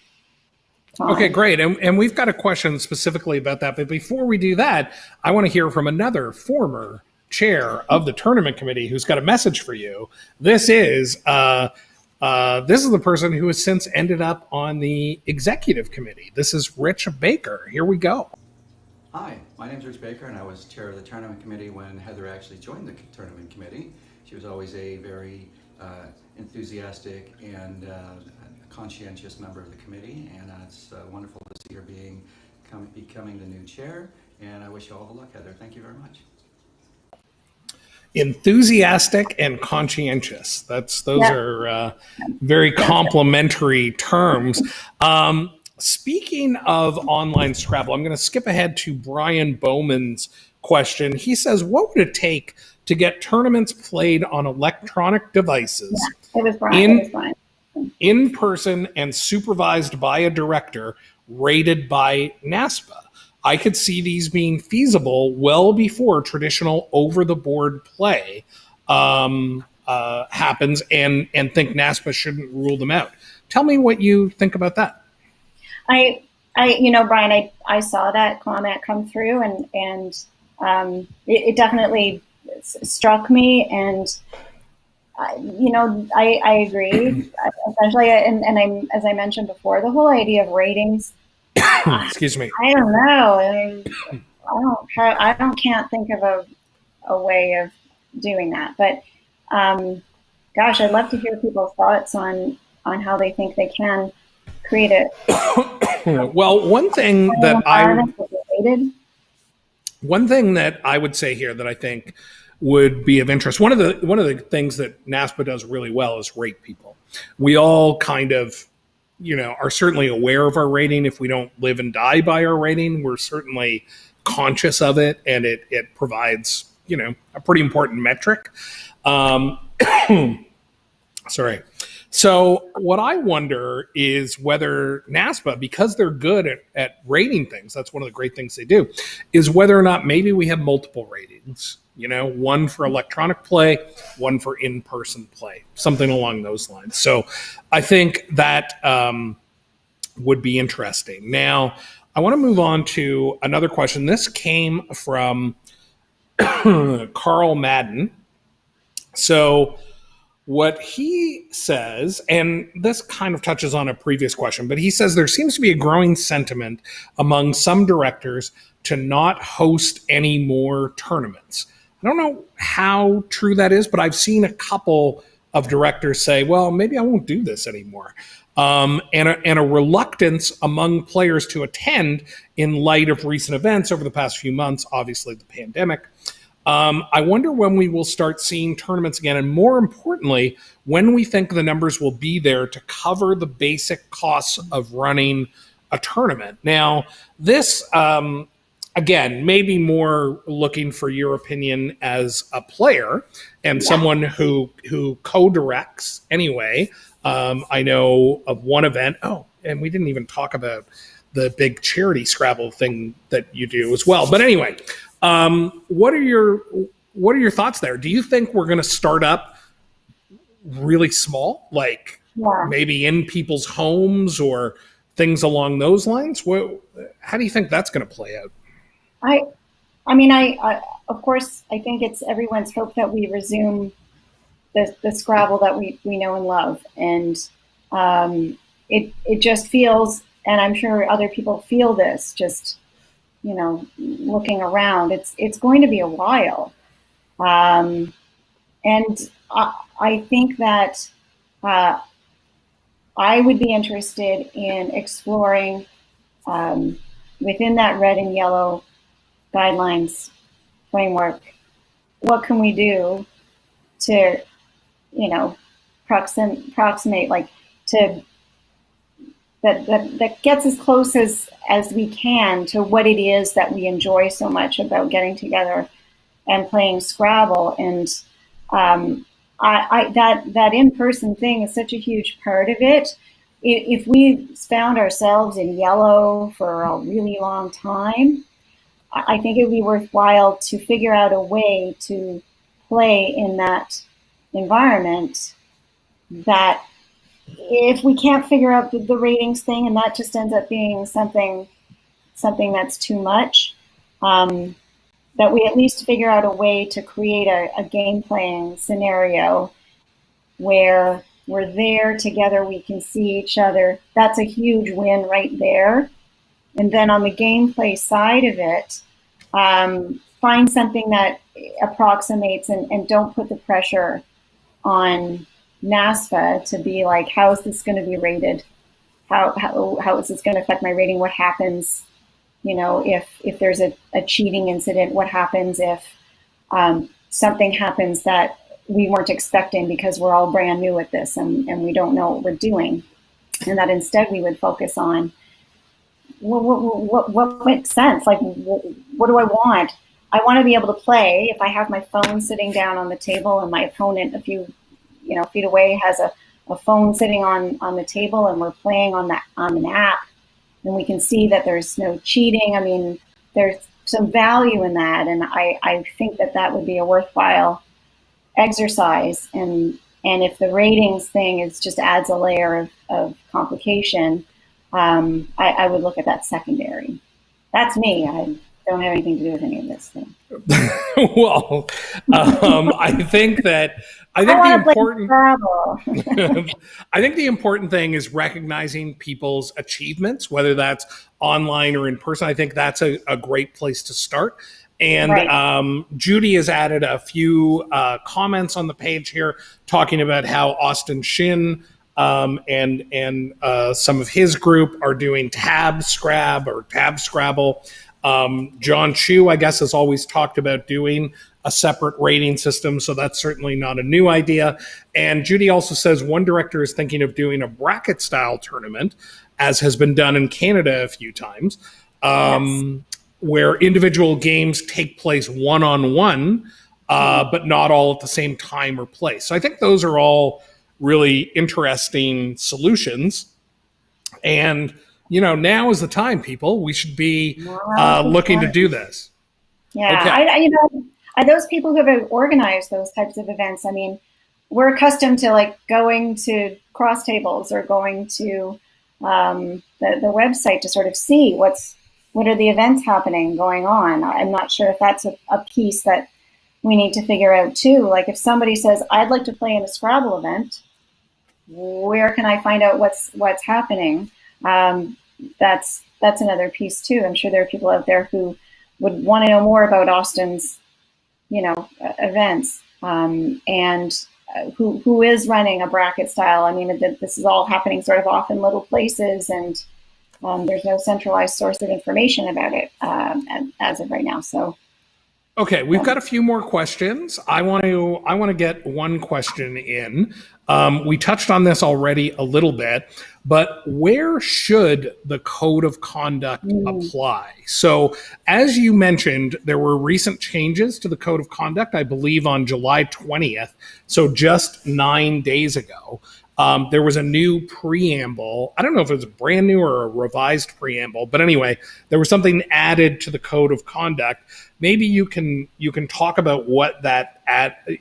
time. Okay, great. And we've got a question specifically about that. But before we do that, I want to hear from another former chair of the tournament committee who's got a message for you. This is the person who has since ended up on the executive committee. This is Rich Baker. Here we go. Hi, my name is Rich Baker, and I was chair of the tournament committee when Heather actually joined the tournament committee. She was always a very enthusiastic and conscientious member of the committee, and it's wonderful to see her becoming the new chair, and I wish you all the luck, Heather. Thank you very much. Enthusiastic and conscientious. Those are very complimentary terms. Speaking of online Scrabble, I'm going to skip ahead to Brian Bowman's question. He says, what would it take to get tournaments played on electronic devices in person and supervised by a director rated by NASPA? I could see these being feasible well before traditional over-the-board play happens, and think NASPA shouldn't rule them out. Tell me what you think about that. Brian, I saw that comment come through, and it definitely struck me, and I agree essentially, and as I mentioned before, the whole idea of ratings. Excuse me. I don't know. I can't think of a way of doing that, but gosh, I'd love to hear people's thoughts on how they think they can create it. Well, one thing that I would say here that I think would be of interest. One of the things that NASPA does really well is rate people. We all kind of, are certainly aware of our rating. If we don't live and die by our rating, we're certainly conscious of it, and it provides, a pretty important metric. Sorry. So what I wonder is whether NASPA, because they're good at rating things, that's one of the great things they do, is whether or not maybe we have multiple ratings, one for electronic play, one for in-person play, something along those lines. So I think that would be interesting. Now, I want to move on to another question. This came from Carl Madden. So what he says, and this kind of touches on a previous question, but he says there seems to be a growing sentiment among some directors to not host any more tournaments. I don't know how true that is, but I've seen a couple of directors say, well, maybe I won't do this anymore. And a reluctance among players to attend in light of recent events over the past few months, obviously the pandemic. I wonder when we will start seeing tournaments again, and more importantly, when we think the numbers will be there to cover the basic costs of running a tournament. Now, this, again, maybe more looking for your opinion as a player and someone who co-directs anyway. I know of one event. Oh, and we didn't even talk about the big charity Scrabble thing that you do as well. But anyway, what are your thoughts there? Do you think we're going to start up really small, like maybe in people's homes or things along those lines? How do you think that's going to play out? I mean, of course, I think it's everyone's hope that we resume the Scrabble that we know and love. And it just feels, and I'm sure other people feel this, just, looking around, it's going to be a while. And I think that I would be interested in exploring within that red and yellow guidelines framework, what can we do to, approximate, like, to that gets as close as we can to what it is that we enjoy so much about getting together and playing Scrabble. And that in-person thing is such a huge part of it. If we found ourselves in yellow for a really long time, I think it would be worthwhile to figure out a way to play in that environment. That if we can't figure out the ratings thing, and that just ends up being something that's too much, that we at least figure out a way to create a game playing scenario where we're there together, we can see each other. That's a huge win right there. And then on the gameplay side of it, find something that approximates and don't put the pressure on NASPA to be like, how is this going to be rated? How is this going to affect my rating? What happens, if there's a cheating incident? What happens if something happens that we weren't expecting because we're all brand new at this and we don't know what we're doing? And that instead we would focus on what makes sense? Like, what do I want? I want to be able to play. If I have my phone sitting down on the table and my opponent a few feet away has a phone sitting on the table and we're playing on an app, and we can see that there's no cheating. I mean, there's some value in that, and I think that would be a worthwhile exercise. And if the ratings thing is just adds a layer of complication, I would look at that secondary. That's me. I don't have anything to do with any of this thing. Well, I think the important thing is recognizing people's achievements, whether that's online or in person. I think that's a great place to start. And right. Judy has added a few comments on the page here talking about how Austin Shin and some of his group are doing Tab Scrabble. John Chu, I guess, has always talked about doing a separate rating system, so that's certainly not a new idea. And Judy also says one director is thinking of doing a bracket-style tournament, as has been done in Canada a few times, where individual games take place one-on-one, but not all at the same time or place. So I think those are all really interesting solutions. And now is the time, people. We should be looking to do this. Yeah, okay. Those people who have organized those types of events, I mean, we're accustomed to like going to cross tables or going to the website to sort of see what are the events happening going on. I'm not sure if that's a piece that we need to figure out too, like if somebody says, I'd like to play in a Scrabble event, where can I find out what's happening? That's another piece too. I'm sure there are people out there who would want to know more about Austin's, events, and who is running a bracket style. I mean, this is all happening sort of off in little places, and there's no centralized source of information about it as of right now. So. Okay, we've got a few more questions. I want to get one question in. We touched on this already a little bit, but where should the code of conduct apply? So, as you mentioned, there were recent changes to the code of conduct, I believe on July 20th, so just 9 days ago. There was a new preamble. I don't know if it was a brand new or a revised preamble, but anyway, there was something added to the code of conduct. Maybe you can talk about what that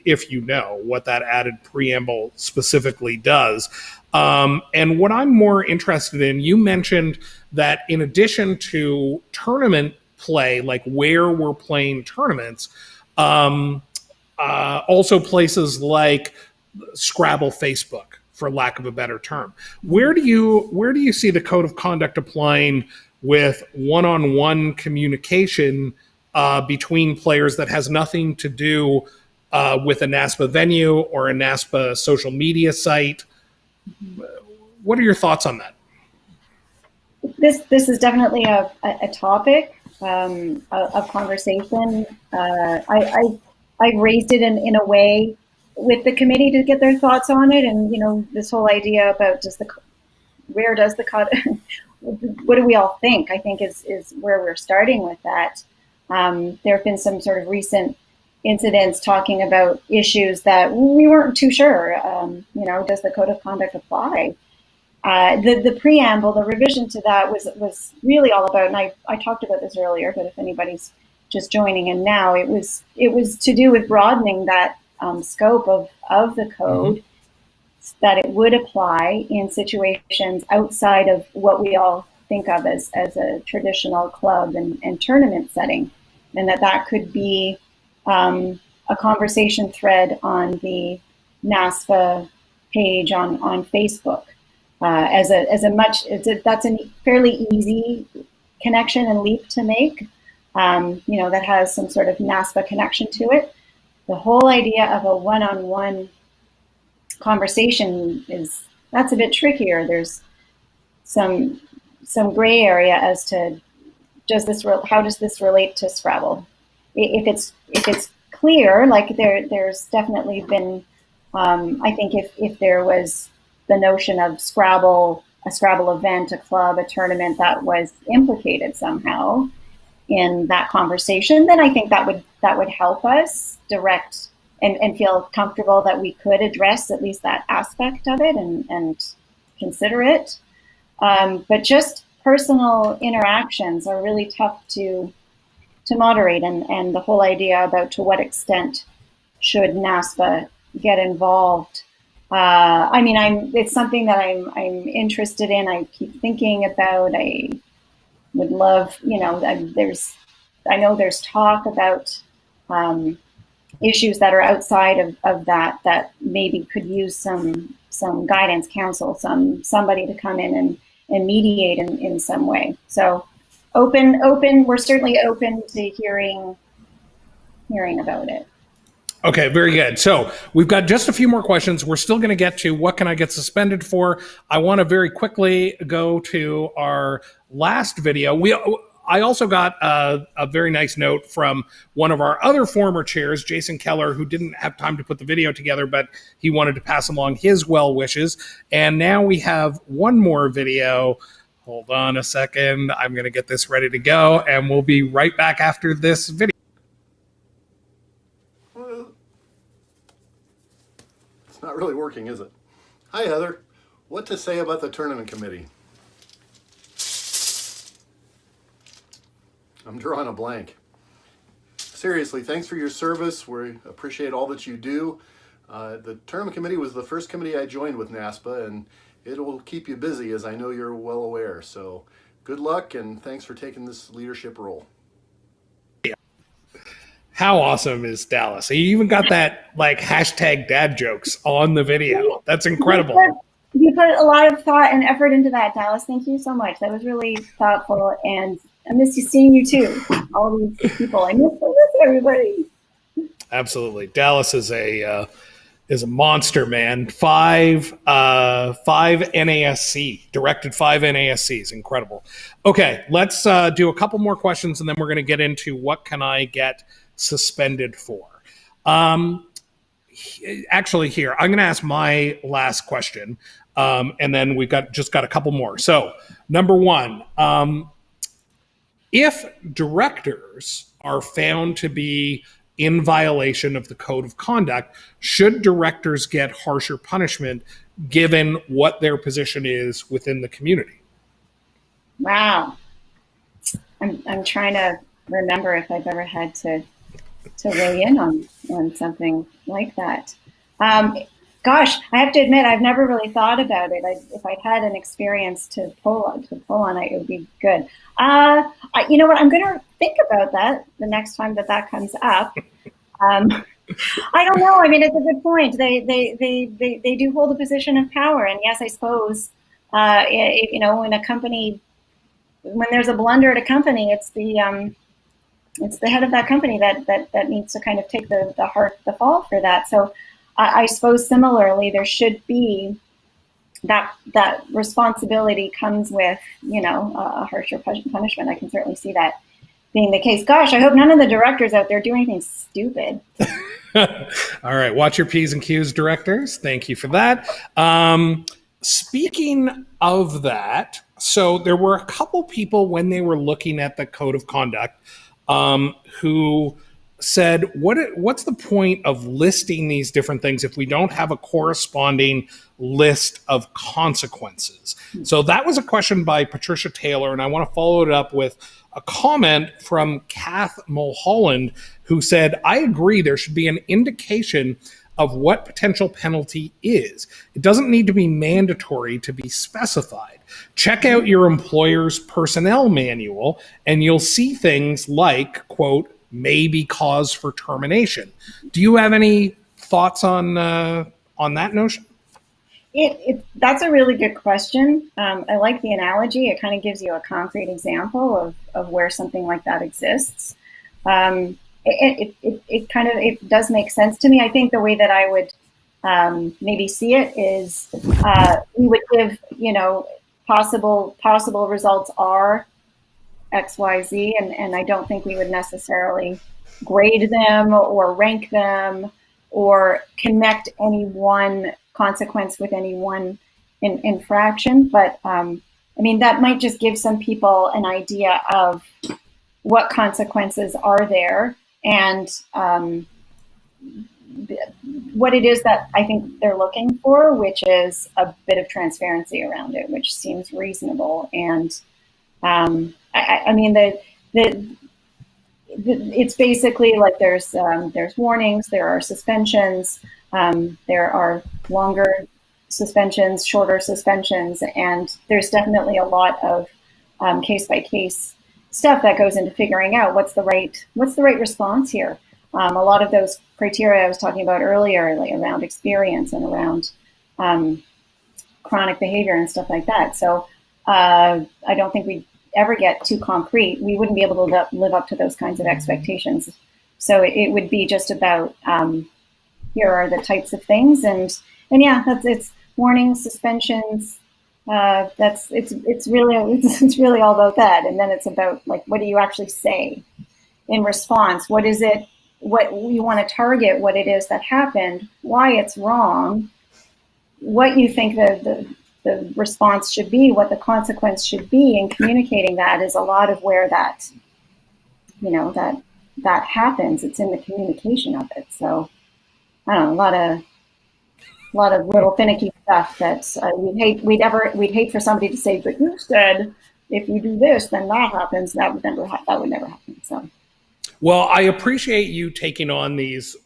if you know what that added preamble specifically does. And what I'm more interested in, you mentioned that in addition to tournament play, like where we're playing tournaments, also places like Scrabble Facebook, for lack of a better term. Where do you see the code of conduct applying with one-on-one communication between players that has nothing to do with a NASPA venue or a NASPA social media site? What are your thoughts on that? This is definitely a topic of conversation. I raised it in a way with the committee to get their thoughts on it, and this whole idea about where does the cut? What do we all think? I think is where we're starting with that. There have been some sort of recent incidents talking about issues that we weren't too sure. Does the code of conduct apply? The preamble, the revision to that was really all about, and I talked about this earlier, but if anybody's just joining in now, it was to do with broadening that scope of the code, that it would apply in situations outside of what we all think of as a traditional club and tournament setting, and that could be a conversation thread on the NASPA page on Facebook. That's a fairly easy connection and leap to make, that has some sort of NASPA connection to it. The whole idea of a one-on-one conversation that's a bit trickier. There's some gray area as to how does this relate to Scrabble? If it's clear, like there's definitely been, I think if there was the notion of a Scrabble event, a club, a tournament that was implicated somehow in that conversation, then I think that would help us direct and feel comfortable that we could address at least that aspect of it and consider it. But just personal interactions are really tough to moderate, and the whole idea about to what extent should NASPA get involved. It's something that I'm interested in. I keep thinking about. I would love, I know there's talk about issues that are outside of that maybe could use some guidance, counsel, somebody to come in and mediate in some way. So open. We're certainly open to hearing about it. Okay, very good. So we've got just a few more questions. We're still going to get to what can I get suspended for. I want to very quickly go to our last video. I also got a very nice note from one of our other former chairs, Jason Keller, who didn't have time to put the video together, but he wanted to pass along his well wishes. And now we have one more video. Hold on a second. I'm going to get this ready to go, and we'll be right back after this video. It's not really working, is it? Hi, Heather. What to say about the tournament committee? I'm drawing a blank. Seriously, thanks for your service. We appreciate all that you do. The tournament committee was the first committee I joined with NASPA, and it will keep you busy, as I know you're well aware. So good luck, and thanks for taking this leadership role. How awesome is Dallas? You even got that like hashtag dad jokes on the video. That's incredible. You put a lot of thought and effort into that, Dallas. Thank you so much. That was really thoughtful, and I miss seeing you too. All these people, I miss everybody. Absolutely, Dallas is a monster, man. Five NASC directed 5 NASCs, incredible. Okay, let's do a couple more questions, and then we're going to get into what can I get suspended for. Actually, here I'm going to ask my last question, and then we've got a couple more. So, number one, if directors are found to be in violation of the code of conduct, should directors get harsher punishment given what their position is within the community? Wow, I'm trying to remember if I've ever had to weigh in on something like that. Gosh, I have to admit, I've never really thought about it. If I'd had an experience to pull on, it would be good. You know what? I'm going to think about that the next time that comes up. I don't know. I mean, it's a good point. They do hold a position of power, and yes, I suppose in a company, when there's a blunder at a company, it's the head of that company that needs to kind of take the fall for that. So I suppose similarly, there should be that responsibility comes with, a harsher punishment. I can certainly see that being the case. Gosh, I hope none of the directors out there do anything stupid. All right. Watch your P's and Q's, directors. Thank you for that. Speaking of that, so there were a couple people when they were looking at the code of conduct who said, what's the point of listing these different things if we don't have a corresponding list of consequences? So that was a question by Patricia Taylor, and I want to follow it up with a comment from Kath Mulholland, who said, I agree there should be an indication of what potential penalty is. It doesn't need to be mandatory to be specified. Check out your employer's personnel manual, and you'll see things like, quote, may be cause for termination. Do you have any thoughts on that notion? That's a really good question. I like the analogy. It kind of gives you a concrete example of where something like that exists. It does make sense to me. I think the way that I would maybe see it is we would give, possible results are X, Y, Z, and I don't think we would necessarily grade them or rank them or connect any one consequence with any one infraction. But that might just give some people an idea of what consequences are there and what it is that I think they're looking for, which is a bit of transparency around it, which seems reasonable. And it's basically like there's warnings, there are suspensions, there are longer suspensions, shorter suspensions, and there's definitely a lot of case by case stuff that goes into figuring out what's the right response here. A lot of those criteria I was talking about earlier, like around experience and around chronic behavior and stuff like that. So I don't think we'd ever get too concrete. We wouldn't be able to live up to those kinds of expectations. So it would be just about here are the types of things, and yeah, it's warnings, suspensions. It's really all about that, and then it's about like what do you actually say in response? What is it? What you want to target? What it is that happened? Why it's wrong? What you think the response should be? What the consequence should be? And communicating that is a lot of where that that happens. It's in the communication of it. So I don't know, a lot of little finicky stuff that we'd hate for somebody to say, but you said if you do this, then that happens. That would never happen. So, well, I appreciate you taking on these,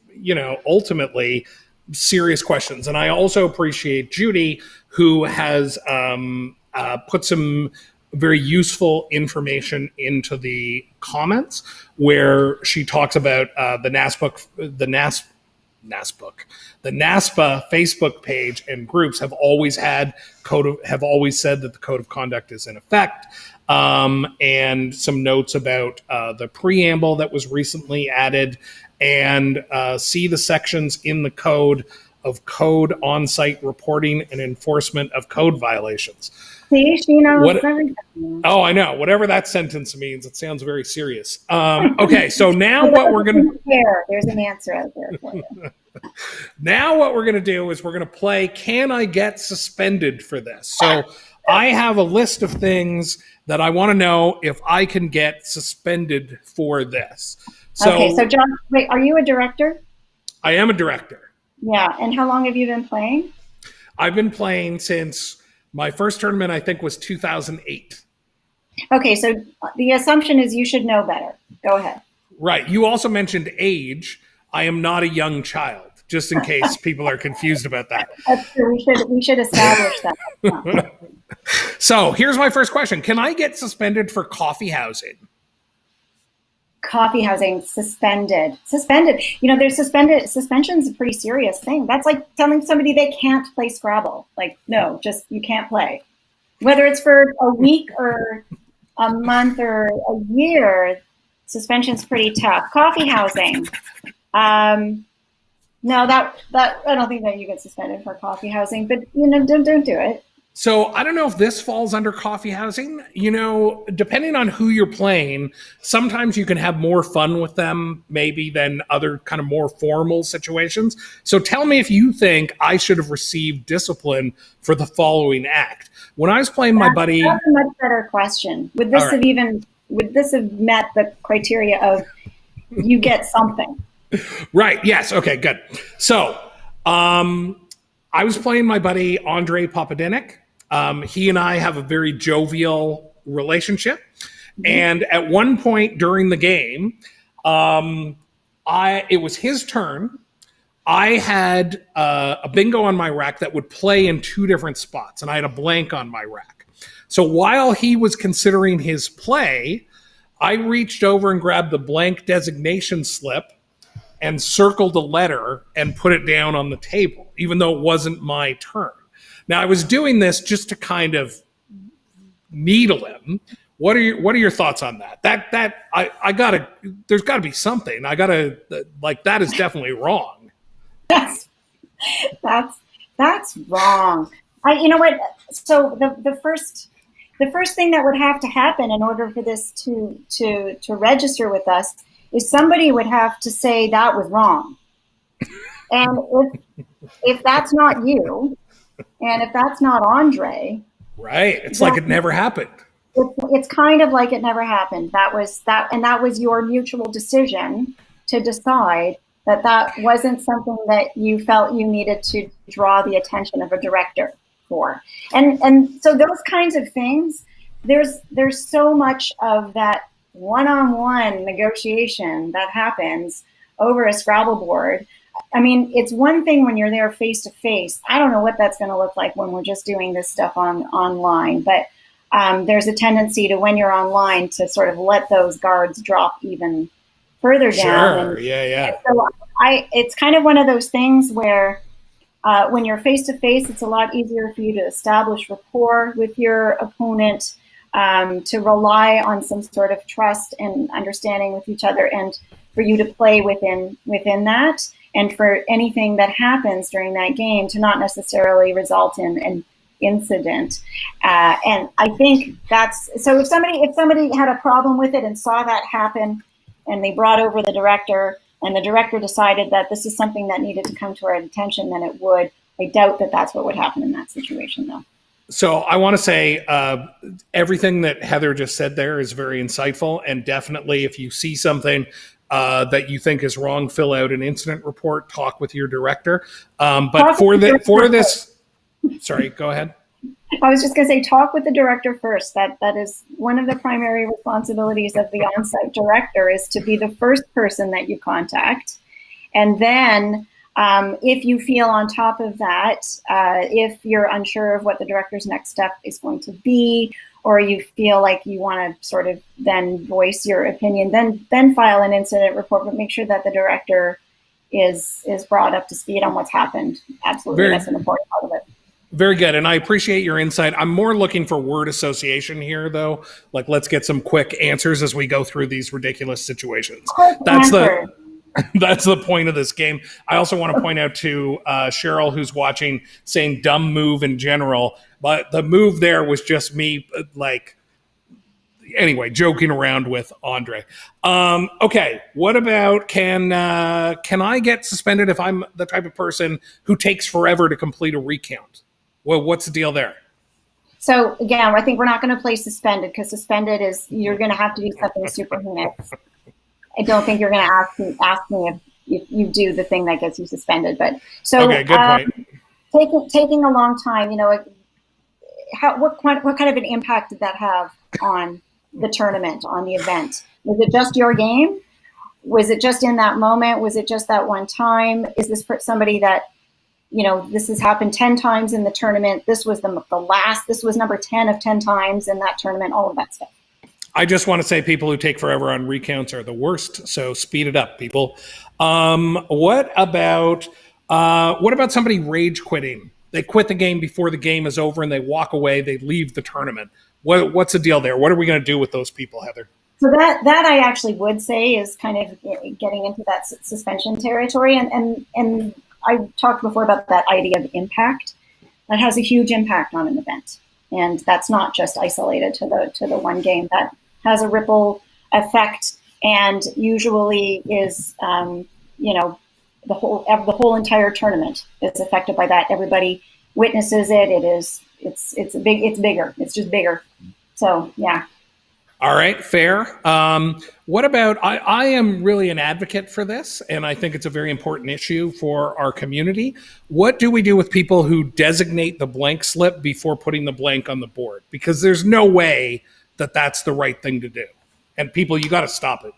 ultimately serious questions, and I also appreciate Judy, who has put some very useful information into the comments where she talks about the NASPA Facebook page and groups have always said that the code of conduct is in effect, and some notes about the preamble that was recently added, and see the sections in the code of code on-site reporting and enforcement of code violations. See, she knows everything. Oh, I know. Whatever that sentence means, it sounds very serious. Okay, so now what we're going to... There's an answer out there for you. Now what we're going to do is we're going to play Can I Get Suspended for This? So I have a list of things that I want to know if I can get suspended for this. Okay, so John, wait, are you a director? I am a director. Yeah, and how long have you been playing? I've been playing since my first tournament, I think, was 2008. Okay, so the assumption is you should know better. Go ahead. Right. You also mentioned age. I am not a young child, just in case people are confused about that. That's true. We should establish that. So here's my first question. Can I get suspended for coffee housing? Coffee housing, suspended. You know, there's suspension's a pretty serious thing. That's like telling somebody they can't play Scrabble. Like, no, just you can't play. Whether it's for a week or a month or a year, suspension's pretty tough. Coffee housing. No, that I don't think that you get suspended for coffee housing, but you know, don't do it. So I don't know if this falls under coffee housing. You know, depending on who you're playing, sometimes you can have more fun with them maybe than other kind of more formal situations. So tell me if you think I should have received discipline for the following act. When I was playing my buddy... That's a much better question. Would this have met the criteria of you get something? Right. Yes. Okay, good. So I was playing my buddy Andre Popadinik. He and I have a very jovial relationship. Mm-hmm. And at one point during the game, it was his turn. I had a bingo on my rack that would play in two different spots, and I had a blank on my rack. So while he was considering his play, I reached over and grabbed the blank designation slip and circled a letter and put it down on the table, even though it wasn't my turn. Now, I was doing this just to kind of needle him. What are your thoughts on that? There's gotta be something. That is definitely wrong. That's wrong. You know what? So the first thing that would have to happen in order for this to register with us is somebody would have to say that was wrong. And if that's not you, and if that's not Andre, right? It's like it never happened. It's kind of like it never happened. That was your mutual decision to decide that wasn't something that you felt you needed to draw the attention of a director for. And so those kinds of things, there's so much of that one-on-one negotiation that happens over a Scrabble board. I mean, it's one thing when you're there face-to-face. I don't know what that's going to look like when we're just doing this stuff online, but there's a tendency to, when you're online, to sort of let those guards drop even further down. Sure, yeah. So it's kind of one of those things where when you're face-to-face, it's a lot easier for you to establish rapport with your opponent, to rely on some sort of trust and understanding with each other, and for you to play within that, and for anything that happens during that game to not necessarily result in an incident. And I think that's so. If somebody had a problem with it and saw that happen, and they brought over the director, and the director decided that this is something that needed to come to our attention, then it would. I doubt that that's what would happen in that situation, though. So I want to say everything that Heather just said there is very insightful, and definitely if you see something that you think is wrong, fill out an incident report, talk with your director. But for this, sorry, go ahead. I was just going to say, talk with the director first. That is one of the primary responsibilities of the on-site director, is to be the first person that you contact. And then If you feel on top of that, if you're unsure of what the director's next step is going to be, or you feel like you want to sort of then voice your opinion, then file an incident report, but make sure that the director is brought up to speed on what's happened. Absolutely, that's an important part of it. Very good. And I appreciate your insight. I'm more looking for word association here, though. Like, let's get some quick answers as we go through these ridiculous situations. That's the point of this game. I also want to point out to Cheryl, who's watching, saying dumb move in general. But the move there was just me, anyway, joking around with Andre. Okay, what about can I get suspended if I'm the type of person who takes forever to complete a recount? Well, what's the deal there? So again, I think we're not going to play suspended, because suspended is you're going to have to do something super heinous. I don't think you're going to ask me if you do the thing that gets you suspended. But so okay, good point. Taking a long time, what kind of an impact did that have on the tournament, on the event? Was it just your game? Was it just in that moment? Was it just that one time? Is this somebody that, this has happened 10 times in the tournament? This was the last, this was number 10 of 10 times in that tournament, all of that stuff. I just want to say people who take forever on recounts are the worst. So speed it up, people. What about somebody rage quitting? They quit the game before the game is over and they walk away. They leave the tournament. What's the deal there? What are we going to do with those people, Heather? So that I actually would say is kind of getting into that suspension territory. And I talked before about that idea of impact. That has a huge impact on an event. And that's not just isolated to the one game. That has a ripple effect, and usually is the whole entire tournament is affected by that. Everybody witnesses it. It's bigger. It's just bigger. So yeah. All right, fair. What about, I am really an advocate for this, and I think it's a very important issue for our community. What do we do with people who designate the blank slip before putting the blank on the board? Because there's no way that that's the right thing to do. And people, you got to stop it.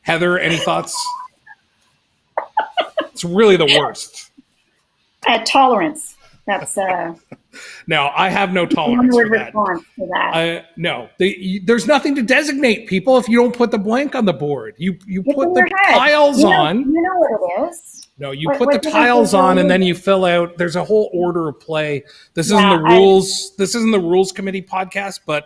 Heather, any thoughts? It's really the worst. Tolerance. That's no, I have no tolerance for that. No, there's nothing to designate, people, if you don't put the blank on the board. You put the tiles on. You know what it is. No, you put the tiles on and then you fill out. There's a whole order of play. This isn't the rules. This isn't the rules committee podcast, but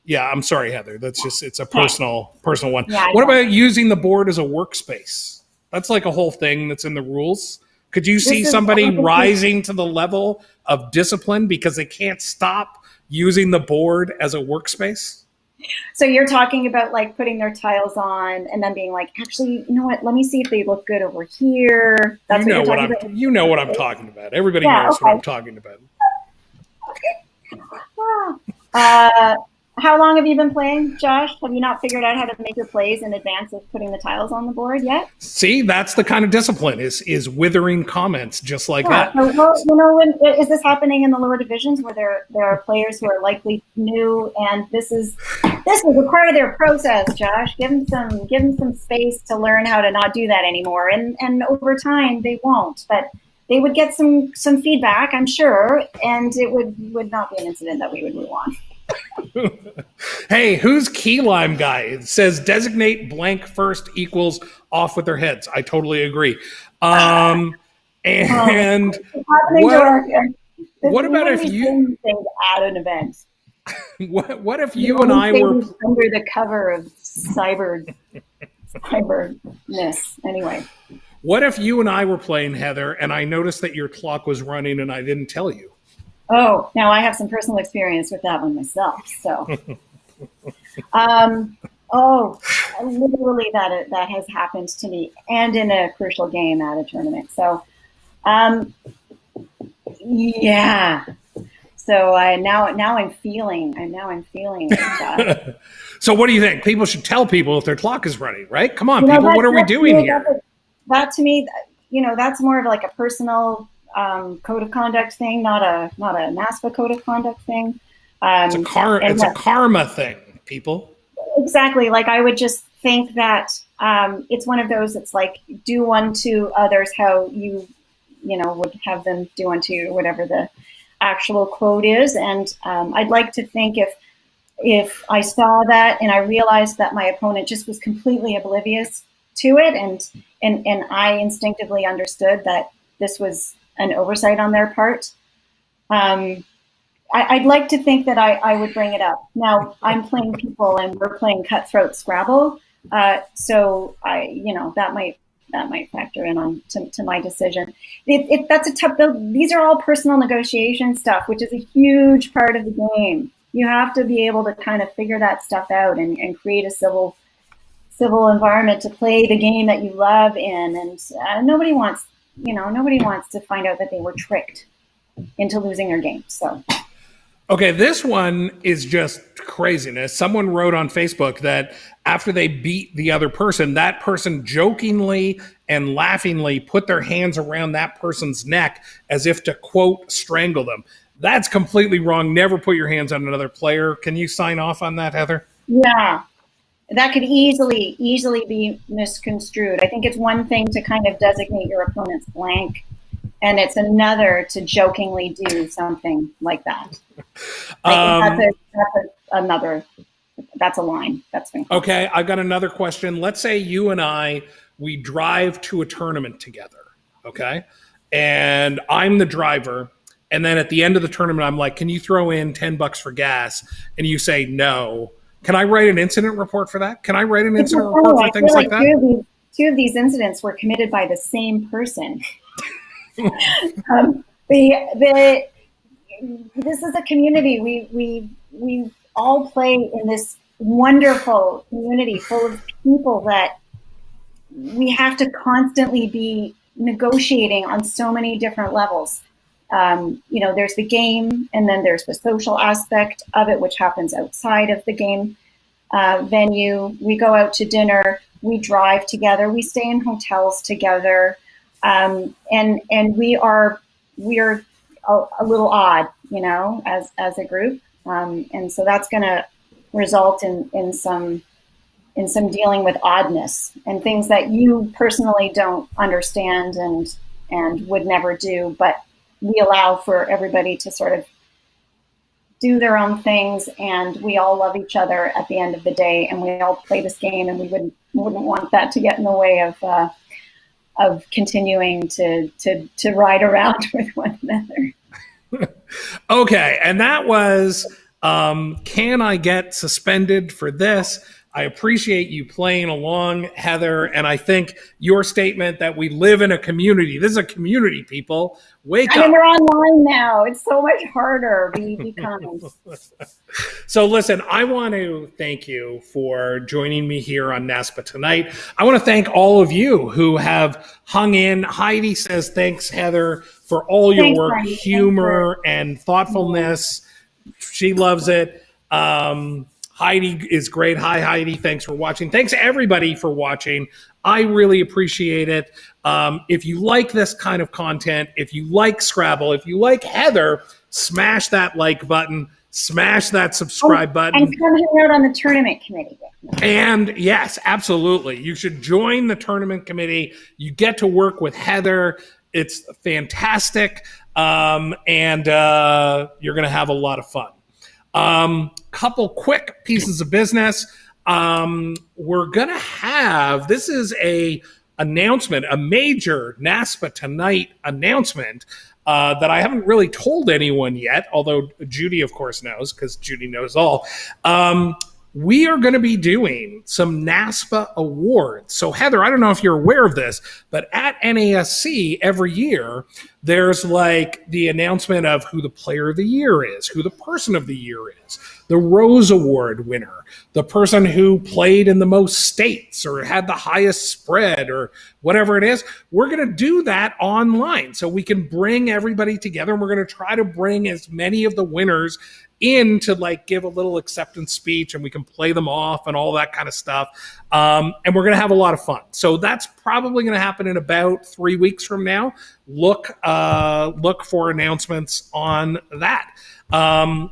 yeah, I'm sorry, Heather. That's just, it's a personal one. Yeah, what about using the board as a workspace? That's like a whole thing that's in the rules. Could you see somebody rising to the level of discipline because they can't stop using the board as a workspace? So you're talking about like putting their tiles on and then being like, actually, you know what? Let me see if they look good over here. That's you know what I'm talking about. Everybody knows what I'm talking about. How long have you been playing, Josh? Have you not figured out how to make your plays in advance of putting the tiles on the board yet? See, that's the kind of discipline is withering comments just like that. So, is this happening in the lower divisions where there are players who are likely new, and this is a part of their process, Josh? Give them some space to learn how to not do that anymore, and over time they won't, but they would get some feedback, I'm sure, and it would not be an incident that we would move on. Hey, who's key lime guy? It says designate blank first equals off with their heads. I totally agree. And what about if you at an event? What if you and I were under the cover of cyberness? Anyway. What if you and I were playing, Heather, and I noticed that your clock was running and I didn't tell you? Oh, now I have some personal experience with that one myself. So, literally that has happened to me, and in a crucial game at a tournament. So, yeah. So I'm feeling it. So what do you think? People should tell people if their clock is running, right? Come on, people. What are we doing here? That to me, that's more of like a personal code of conduct thing, not a NASPA code of conduct thing. It's a karma thing, people. Exactly. Like I would just think that it's one of those, it's like, do unto others how you would have them do unto you, whatever the actual quote is. And I'd like to think if I saw that and I realized that my opponent just was completely oblivious to it, and I instinctively understood that this was an oversight on their part, I'd like to think that I would bring it up. Now, I'm playing people and we're playing cutthroat Scrabble, so that might factor in on to my decision. That's a tough. These are all personal negotiation stuff, which is a huge part of the game. You have to be able to kind of figure that stuff out and create a civil environment to play the game that you love in. And nobody wants to find out that they were tricked into losing their game. So. Okay, this one is just craziness. Someone wrote on Facebook that after they beat the other person, that person jokingly and laughingly put their hands around that person's neck as if to, quote, strangle them. That's completely wrong. Never put your hands on another player. Can you sign off on that, Heather? Yeah, that could easily be misconstrued. I think it's one thing to kind of designate your opponent's blank, and it's another to jokingly do something like that. That's a line. That's fantastic. Okay, I've got another question. Let's say you and we drive to a tournament together, okay? And I'm the driver, and then at the end of the tournament, I'm like, can you throw in $10 for gas? And you say no. Can I write an incident report for that? Can I write an incident report for things like that? Two of these incidents were committed by the same person. This is a community. We all play in this wonderful community full of people that we have to constantly be negotiating on so many different levels. There's the game, and then there's the social aspect of it, which happens outside of the game venue. We go out to dinner, we drive together, we stay in hotels together, and we are a little odd, as a group, and so that's going to result in some dealing with oddness and things that you personally don't understand and would never do, but we allow for everybody to sort of do their own things, and we all love each other at the end of the day, and we all play this game, and we wouldn't want that to get in the way of continuing to ride around with one another. Okay, and that was, can I get suspended for this? I appreciate you playing along, Heather, and I think your statement that we live in a community, this is a community, people, wake up. I mean, we're online now. It's so much harder. Be kind. So listen, I want to thank you for joining me here on NASPA Tonight. I want to thank all of you who have hung in. Heidi says, thanks, Heather, for all your work, Heidi. humor, and thoughtfulness. She loves it. Heidi is great. Hi, Heidi. Thanks for watching. Thanks, everybody, for watching. I really appreciate it. If you like this kind of content, if you like Scrabble, if you like Heather, smash that like button, smash that subscribe button. And come hang out on the tournament committee. And yes, absolutely. You should join the tournament committee. You get to work with Heather. It's fantastic. And you're going to have a lot of fun. Couple quick pieces of business. We're gonna have, this is a announcement, a major NASPA Tonight announcement that I haven't really told anyone yet, although Judy, of course, knows, because Judy knows all. We are going to be doing some NASPA awards. So, Heather, I don't know if you're aware of this, but at NASC every year, there's like the announcement of who the player of the year is, who the person of the year is, the Rose Award winner, the person who played in the most states or had the highest spread or whatever it is. We're going to do that online so we can bring everybody together, and we're going to try to bring as many of the winners in to like give a little acceptance speech, and we can play them off and all that kind of stuff. And we're going to have a lot of fun. So that's probably going to happen in about 3 weeks from now. Look for announcements on that.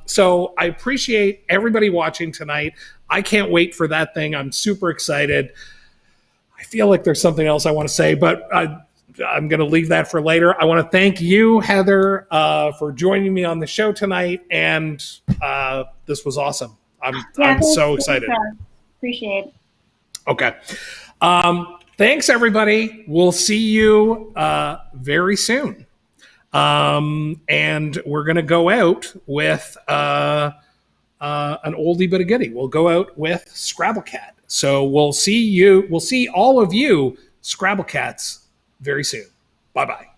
So I appreciate everybody watching tonight. I can't wait for that thing. I'm super excited. I feel like there's something else I want to say, but I'm going to leave that for later. I want to thank you, Heather, for joining me on the show tonight, and this was awesome. I'm so excited. Appreciate it. Okay. Thanks, everybody. We'll see you very soon. And we're going to go out with an oldie but a goodie. We'll go out with Scrabble Cat. So we'll see all of you Scrabble Cats very soon. Bye-bye.